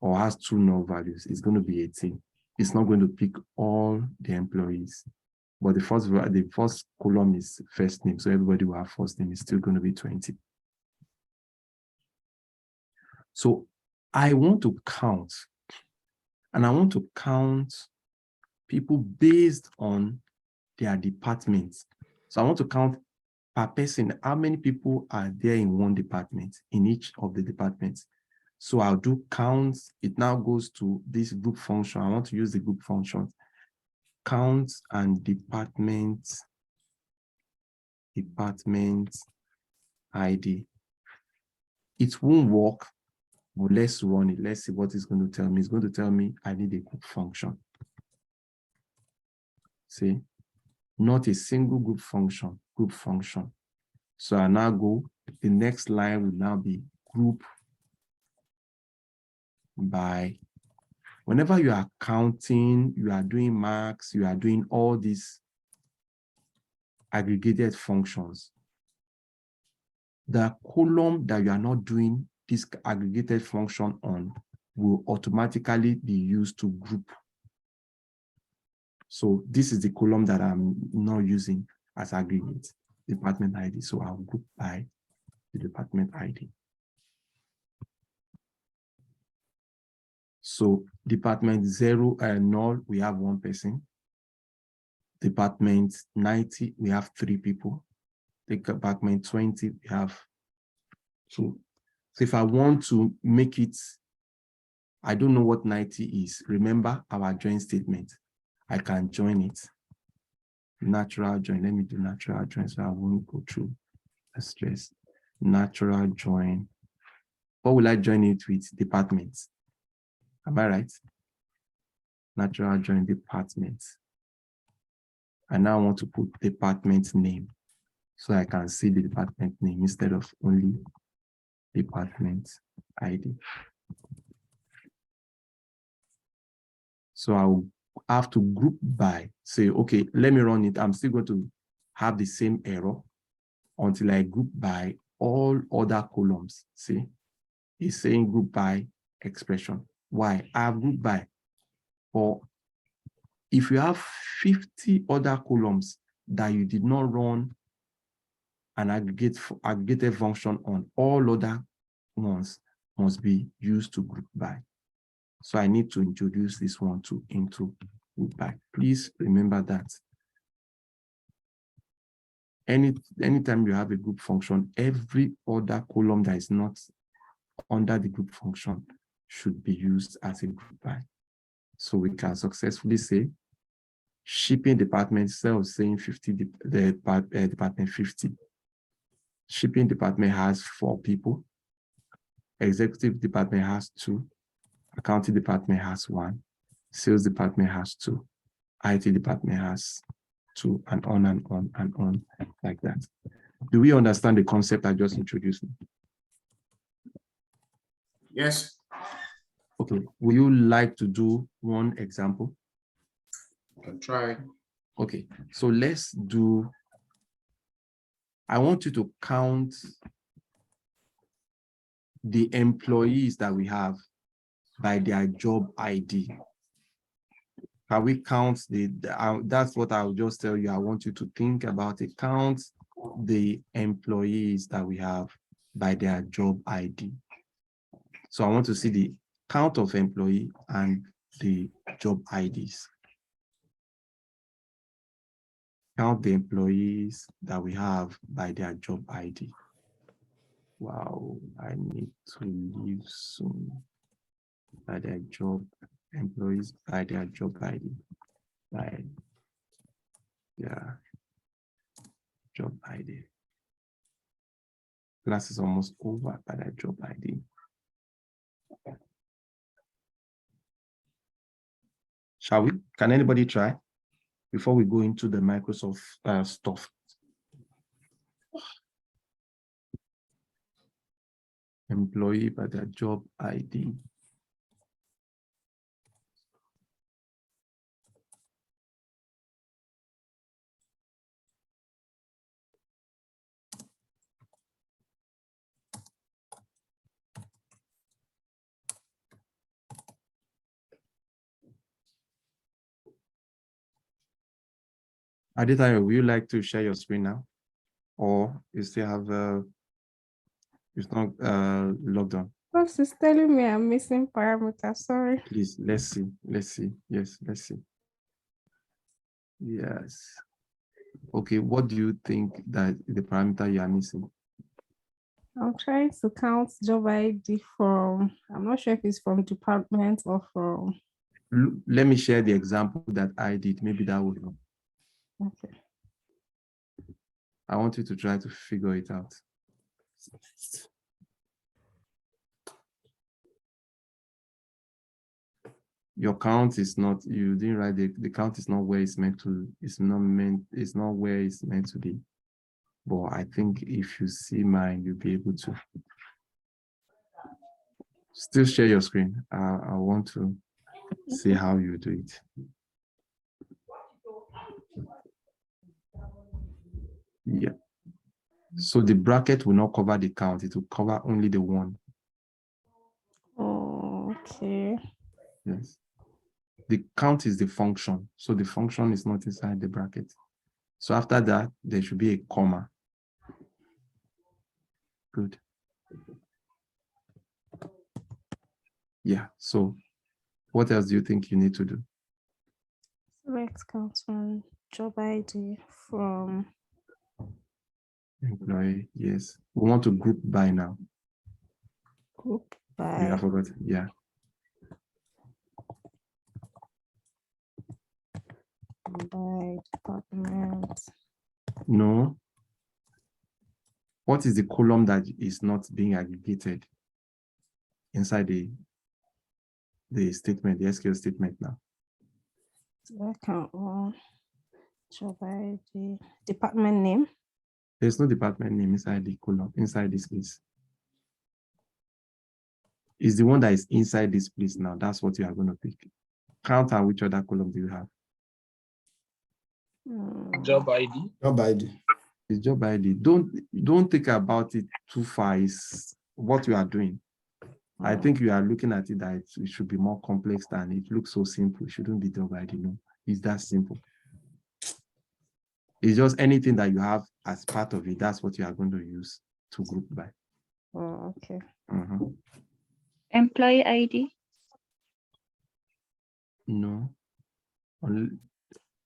or has two null values, it's going to be 18. It's not going to pick all the employees, but the first column is first name. So everybody will have first name. It's still going to be 20. So I want to count, and I want to count people based on their departments. So I want to count per person, how many people are there in one department, in each of the departments. So I'll do counts. It now goes to this group function. I want to use the group function. Count and department ID. It won't work, but let's run it. Let's see what it's going to tell me. It's going to tell me I need a group function. See, not a single group function. So I now go, the next line will now be group by. Whenever you are counting, you are doing max, you are doing all these aggregated functions, the column that you are not doing this aggregated function on will automatically be used to group. So this is the column that I'm not using as aggregate, department ID. So I'll group by the department ID. So department 0 and 0, we have 1 person. Department 90, we have 3 people. Department 20, we have 2. So if I want to make it, I don't know what 90 is. Remember our join statement. I can join it. Natural join. Let me do natural join so I won't go through the stress. Natural join. What will I join it with? Departments. Am I right? Natural join departments. I now want to put department name so I can see the department name instead of only department ID. So I'll have to group by, say, okay, let me run it. I'm still going to have the same error until I group by all other columns. See, it's saying group by expression. Why? I have group by. Or if you have 50 other columns that you did not run an aggregated function on, all other ones must be used to group by. So I need to introduce this one into group by. Please remember that. Anytime you have a group function, every other column that is not under the group function should be used as a group by. So we can successfully say shipping department, instead of saying 50, department 50. Shipping department has 4 people. Executive department has 2. Accounting department has 1. Sales department has 2. IT department has 2, and on like that. Do we understand the concept I just introduced? Yes. Okay. Would you like to do one example? I'll try. Okay. So let's do, I want you to count the employees that we by their job ID. Can we count that's what I'll just tell you. I want you to think about it. Count the employees that we have by their job ID. So I want to see the count of employee and the job IDs. Count the employees that we have by their job ID. Wow, I need to leave soon. By their job, employees by their job ID. By their job ID. Class is almost over by their job ID. Shall we? Can anybody try before we go into the Microsoft stuff? Employee by their job ID. Aditya, would you like to share your screen now? Or you still have, it's not logged on? Boss is telling me I'm missing parameter. Sorry. Please, let's see. Let's see. Yes, let's see. Yes. Okay, what do you think that the parameter you are missing? I'm trying to count job ID from, I'm not sure if it's from department or from, Let me share the example that I did. Maybe that would help. okay. I want you to try to figure it out. Your count is not, you didn't write the count is not where it's meant to, it's not where it's meant to be. But I think if you see mine, you'll be able to. Still share your screen. I want to see how you do it. Yeah. So the bracket will not cover the count. It will cover only the one. Okay. Yes. The count is the function. So the function is not inside the bracket. So after that, there should be a comma. Good. Yeah. So what else do you think you need to do? Select count on job ID from Employee. Yes. We want to group by now. group Yeah, I by forgot. Yeah. department. No. What is the column that is not being aggregated inside the statement, the SQL statement now? Select count on job ID, department name. There's no department name inside the column, inside this place. It's the one that is inside this place now. That's what you are going to pick. Count and which other column do you have? Job ID. Job ID. It's job ID. Don't think about it too far. It's what you are doing. I think you are looking at it that it should be more complex than it looks so simple. It shouldn't be job ID. No, it's that simple. It's just anything that you have as part of it. That's what you are going to use to group by. Oh, okay. Employee ID. No.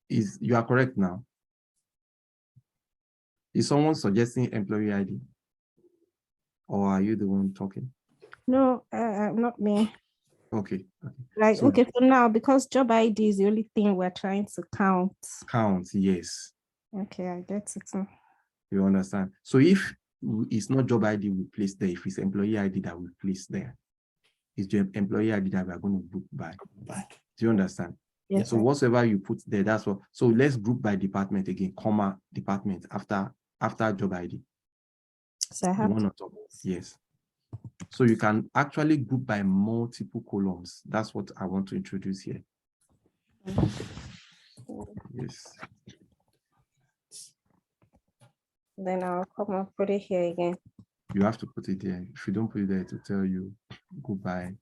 You are correct now. Is someone suggesting employee ID? Or are you the one talking? No, not me. Okay. Like, So okay, so now because job ID is the only thing we're trying to count. count, yes. Okay, I get it now. You understand? So if it's not job ID we place there, if it's employee ID that we place there, it's the employee ID that we are going to group by. Do you understand? Yes. So whatsoever you put there, that's what. So let's group by department again, comma department after job ID. So I have one on top. Yes. So you can actually group by multiple columns. That's what I want to introduce here. Yes. Then I'll come and put it here again. You have to put it there. If you don't put it there, to tell you go by.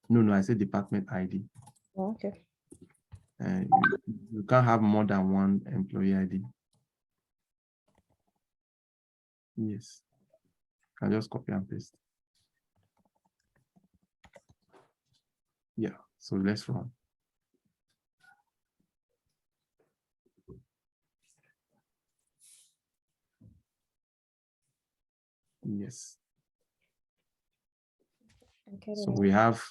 No, I said department ID. Okay. And you can't have more than one employee ID. Yes. I just copy and paste. Yeah. So let's run. Yes. Okay. So we have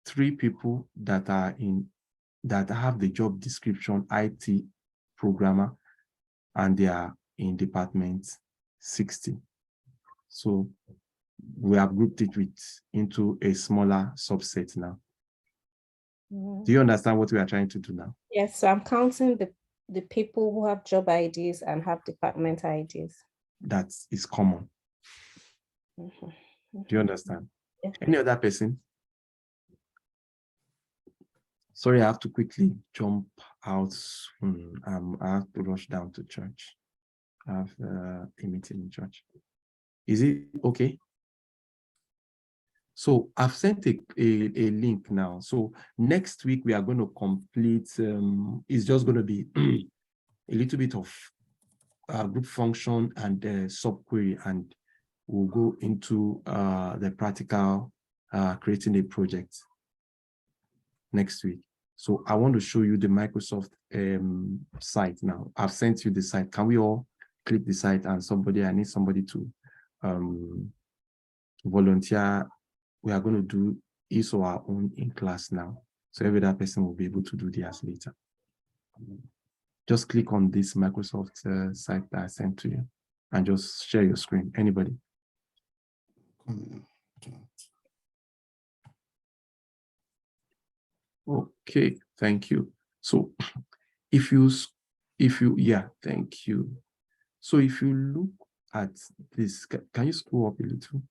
3 people that have the job description IT programmer, and they are in department 60. So we have grouped it into a smaller subset now. Do you understand what we are trying to do now? Yes, so I'm counting the people who have job IDs and have department IDs. That is common. Do you understand? Yeah. Any other person? Sorry, I have to quickly jump out. I have to rush down to church. I have a meeting in church. Is it okay? So I've sent a link now. So next week we are going to complete, it's just going to be a little bit of group function and subquery and we'll go into the practical creating a project next week. So I want to show you the Microsoft site now. I've sent you the site. Can we all click the site? And I need somebody to volunteer. We are going to do his or our own in class now. So every other person will be able to do theirs later. Just click on this Microsoft site that I sent to you and just share your screen. Anybody? Okay, thank you. So if you, yeah, thank you. So if you look at this, can you scroll up a little?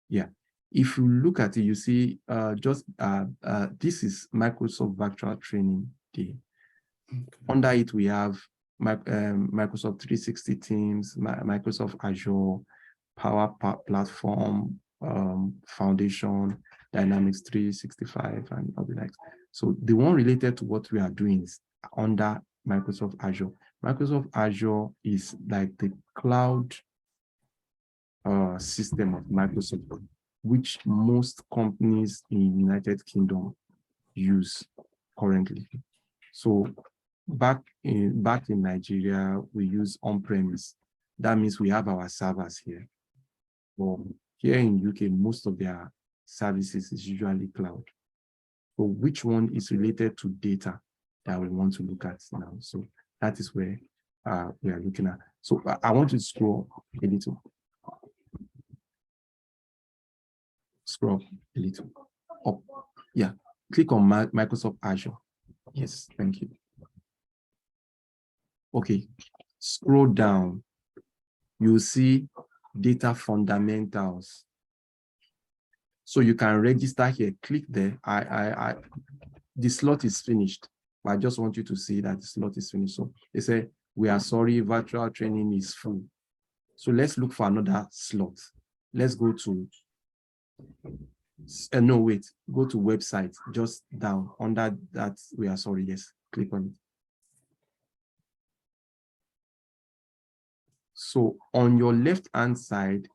Yeah, if you look at it, you see this is Microsoft Virtual Training Day. Okay. Under it, we have Microsoft 360 Teams, Microsoft Azure, Power Platform, Foundation, Dynamics 365, and other like. So the one related to what we are doing is under Microsoft Azure. Microsoft Azure is like the cloud system of Microsoft, which most companies in United Kingdom use currently. So back in Nigeria, we use on-premise. That means we have our servers here. But here in UK, most of their services is usually cloud. So which one is related to data that we want to look at now? So that is where we are looking at. So I want to scroll a little. Scroll a little up. Yeah, click on Microsoft Azure. Yes, thank you. Okay, scroll down. You'll see data fundamentals. So you can register here. Click there. The slot is finished. But I just want you to see that the slot is finished. So they say, we are sorry, virtual training is full. So let's look for another slot. Let's go to no, wait, go to website, just down under that. We are sorry, yes, click on it. So on your left hand side,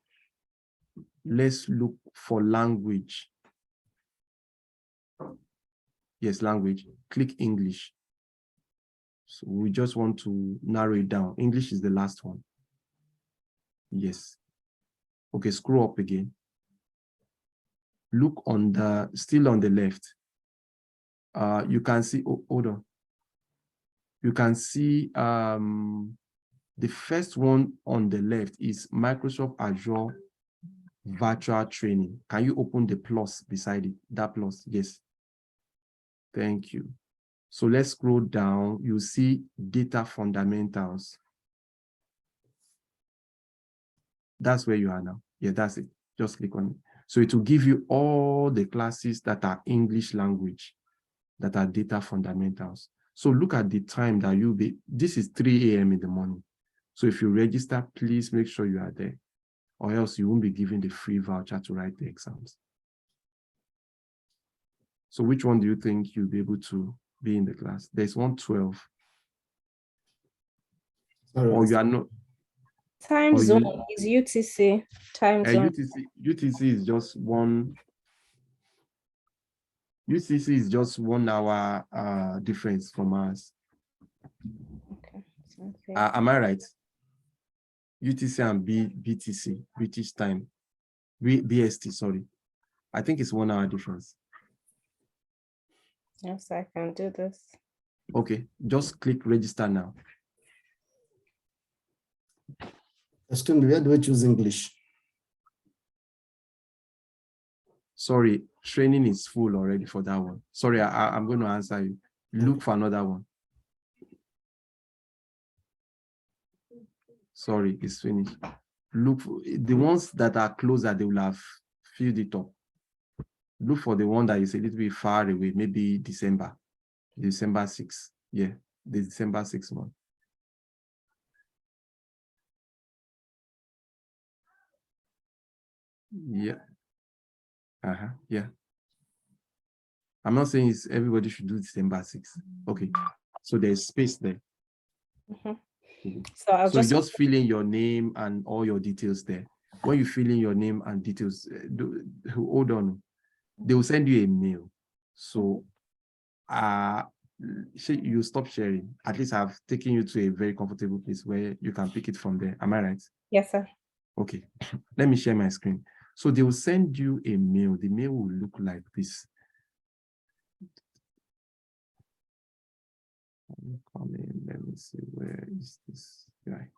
let's look for language. Yes, language, click English. So we just want to narrow it down. English is the last one. Yes. Okay, scroll up again. Look on the, still on the left. You can see, oh, hold on. You can see the first one on the left is Microsoft Azure Virtual Training. Can you open the plus beside it? That plus, yes. Thank you. So let's scroll down. You see data fundamentals. That's where you are now. Yeah, that's it. Just click on it. So it will give you all the classes that are English language, that are data fundamentals. So look at the time that you'll be, this is 3 a.m. in the morning. So if you register, please make sure you are there, or else you won't be given the free voucher to write the exams. So which one do you think you'll be able to be in the class? There's 112. Or you are not. Time zone is UTC. Time zone. UTC is just one. UTC is just 1 hour difference from us. Okay. Am I right? UTC and BTC, British time, BST, sorry. I think it's 1 hour difference. Yes, I can do this. Okay, just click register now. Excuse me, where do we choose English? Sorry, training is full already for that one. Sorry, I'm going to answer you. Look for another one. Sorry, it's finished. Look for the ones that are closer, they will have filled it up. Look for the one that is a little bit far away, maybe December 6th. Yeah, the December 6th one. Yeah. Yeah. I'm not saying everybody should do December 6th. Okay. So there's space there. So I'll So you just just fill in your name and all your details there. When you fill in your name and details, hold on, they will send you a mail. So you stop sharing. At least I've taken you to a very comfortable place where you can pick it from there. Am I right? yes, sir. Okay, let me share my screen. So they will send you a mail. The mail will look like this. Come in, let me see, where is this guy?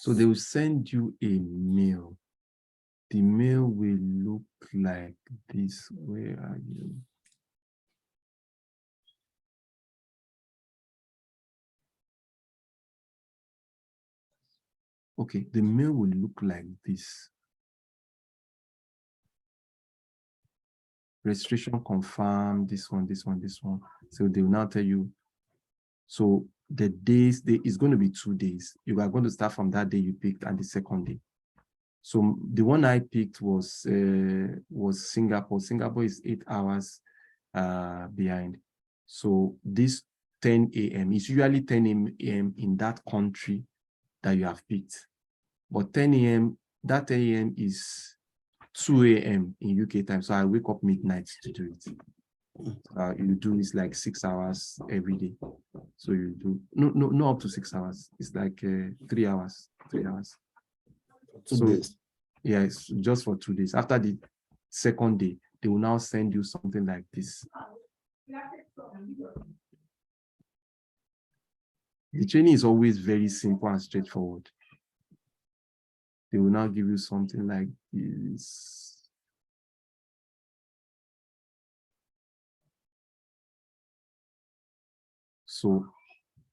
So they will send you a mail. The mail will look like this. Where are you? Okay, the mail will look like this. Registration confirmed, this one, this one, this one. So they will now tell you. So the days, is going to be 2 days. You are going to start from that day you picked and the second day. So the one I picked was Singapore. Singapore is 8 hours behind. So this 10 a.m. is usually 10 a.m. in that country that you have picked. But 10 a.m., that 10 a.m. is 2 a.m. in UK time. So I wake up midnight to do it. You do it's like 6 hours every day. So you do no up to 6 hours. It's like 3 hours. 3 hours. 2 days. Yeah, it's just for 2 days. After the second day, they will now send you something like this. The training is always very simple and straightforward. They will now give you something like this. So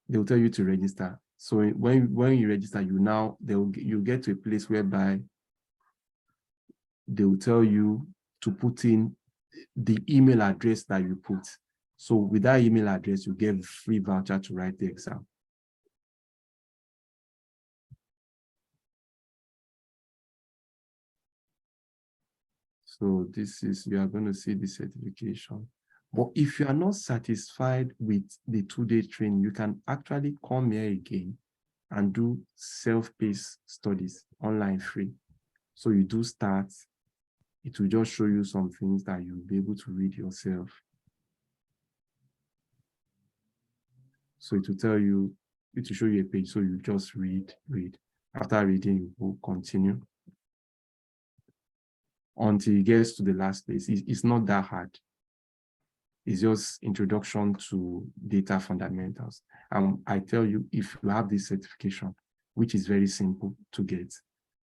they'll tell you to register. So when you register, you get to a place whereby they will tell you to put in the email address that you put. So with that email address, you get free voucher to write the exam. So you are going to see the certification. But if you are not satisfied with the 2-day training, you can actually come here again and do self-paced studies online free. So you do start, it will just show you some things that you'll be able to read yourself. So it will tell you, it will show you a page, so you just read. After reading, you will continue until it gets to the last place. It's not that hard. It's just introduction to data fundamentals. I tell you, if you have this certification, which is very simple to get,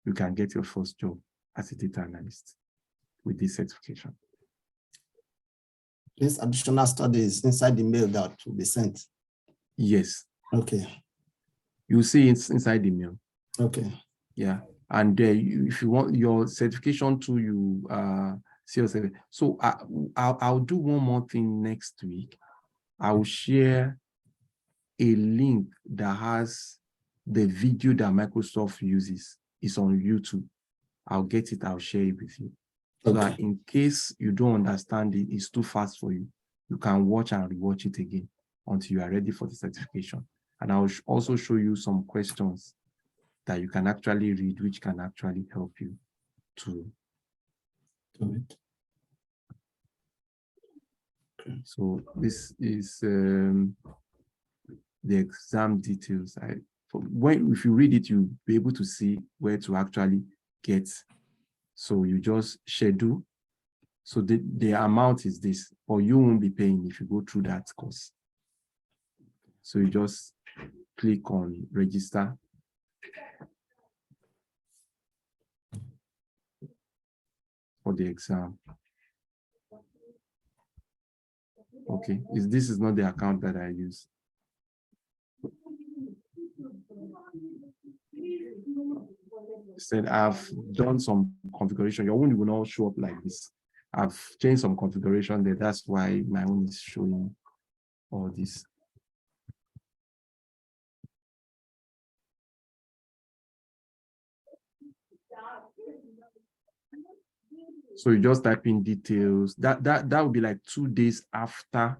you can get your first job as a data analyst with this certification. This additional studies inside the mail that will be sent. Yes. Okay. You see it's inside the mail. Okay. Yeah. And if you want your certification too, you see yourself. So I'll do one more thing next week. I will share a link that has the video that Microsoft uses. It's on YouTube. I'll get it. I'll share it with you. So that in case you don't understand it, it's too fast for you, you can watch and rewatch it again until you are ready for the certification. And I'll also show you some questions that you can actually read, which can actually help you to do it. Okay. So this is the exam details. If you read it, you'll be able to see where to actually get. So you just schedule. So the amount is this, or you won't be paying if you go through that course. So you just click on register. For the exam. Okay, this is not the account that I use. Said I've done some configuration. Your own will not show up like this. I've changed some configuration there. That's why my own is showing all this. So you just type in details. That would be like 2 days after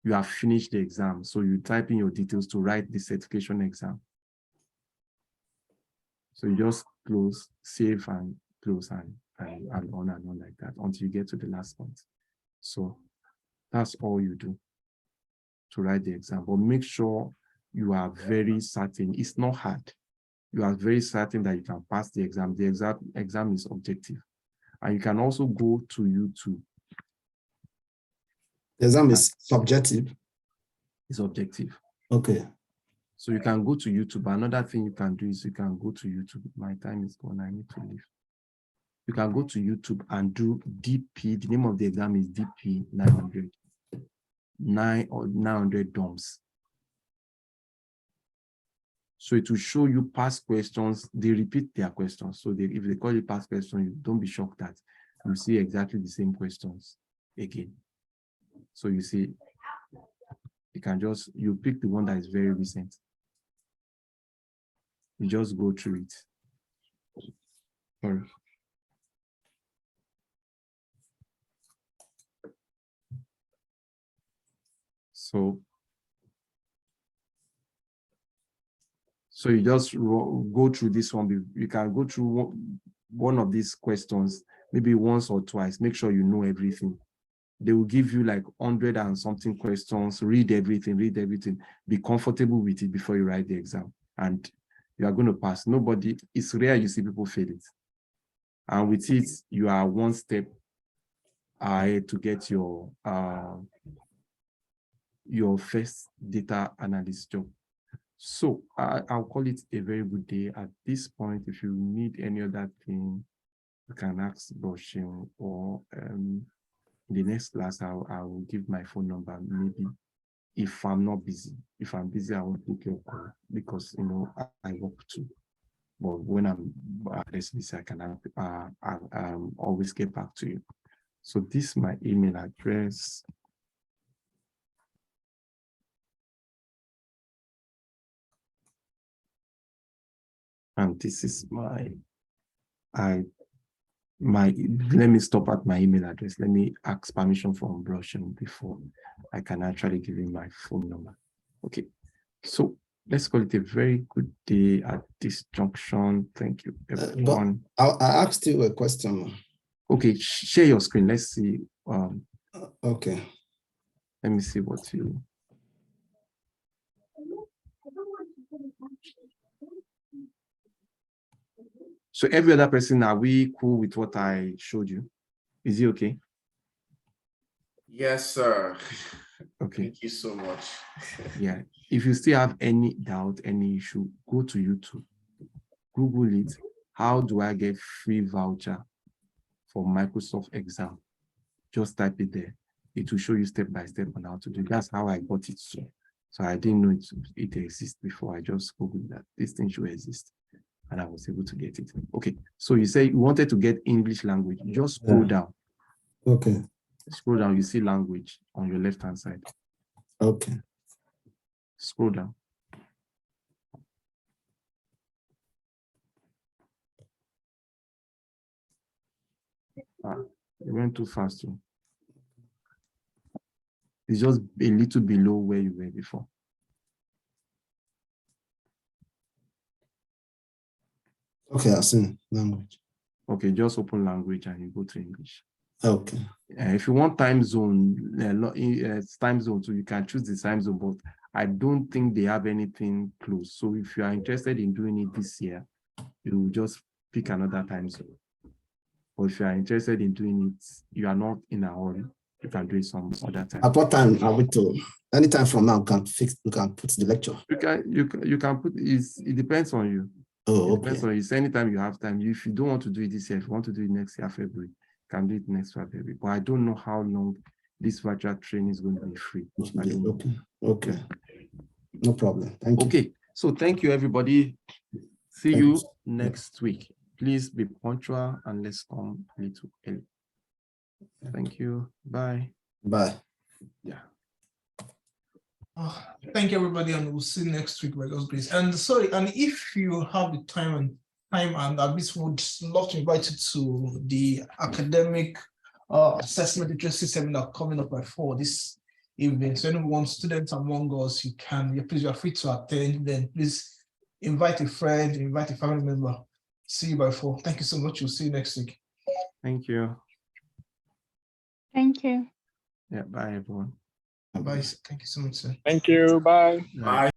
you have finished the exam. So you type in your details to write the certification exam. So you just close, save and close and on like that until you get to the last point. So that's all you do to write the exam. But make sure you are very certain. It's not hard. You are very certain that you can pass the exam. The exam is objective. And you can also go to YouTube. The exam is subjective. It's objective. Okay. So you can go to YouTube. Another thing you can do is you can go to YouTube. My time is gone. I need to leave. You can go to YouTube and do DP. The name of the exam is DP 900. 900 DOMS. So it will show you past questions. They repeat their questions. So if they call it past questions, you don't be shocked that you see exactly the same questions again. So you see, you pick the one that is very recent. You just go through it. Sorry. So you just go through this one. You can go through one of these questions, maybe once or twice. Make sure you know everything. They will give you like 100 and something questions. Read everything. Be comfortable with it before you write the exam. And you are going to pass. It's rare you see people fail it. And with it, you are one step ahead to get your first data analyst job. So I'll call it a very good day at this point. If you need any other thing, you can ask Boshin, or in the next class, I will give my phone number, maybe if I'm not busy. If I'm busy, I won't take your call because, I work too. But when I'm less busy, I can always get back to you. So this is my email address. And this is let me stop at my email address. Let me ask permission from Broshin before I can actually give you my phone number. Okay, so let's call it a very good day at this junction. Thank you, everyone. I asked you a question. Okay, share your screen. Let's see. Okay. Let me see what you. So every other person, are we cool with what I showed you? Is it okay? Yes, sir. Okay. Thank you so much. Yeah. If you still have any doubt, any issue, go to YouTube. Google it. How do I get free voucher for Microsoft exam? Just type it there. It will show you step by step on how to do it. That's how I got it. So I didn't know it exists before. I just Googled that this thing should exist. And I was able to get it. Okay, so you say you wanted to get English language. Just scroll down. Okay. Scroll down, you see language on your left-hand side. Okay. Scroll down. It went too fast too. It's just a little below where you were before. Okay, I've seen language. Okay, just open language and you go to English. Okay. If you want time zone, time zone, so you can choose the time zone, but I don't think they have anything close. So if you are interested in doing it this year, you just pick another time zone. Or if you are interested in doing it, you are not in a hurry, you can do it some other time. At what time are we to? Anytime from now, we can put the lecture. You can put it depends on you. Oh, it depends on you. So anytime you have time. If you don't want to do it this year, if you want to do it next year, February, you can do it next February. But I don't know how long this virtual training is going to be free. Okay. No problem. Thank you. Okay. So thank you, everybody. See you next week. Please be punctual and let's come a little early. Thank you. Bye. Bye. Yeah. Thank you, everybody, and we'll see you next week by God's grace. And sorry, and if you have the time and Abis would love to invite you to the academic assessment literacy seminar coming up by 4 this evening. So anyone, students among us, you are free to attend. Then please invite a friend, invite a family member. See you by 4. Thank you so much. We'll see you next week. Thank you. Thank you. Yeah, bye everyone. Bye. Thank you so much, sir. Thank you. Bye. Bye.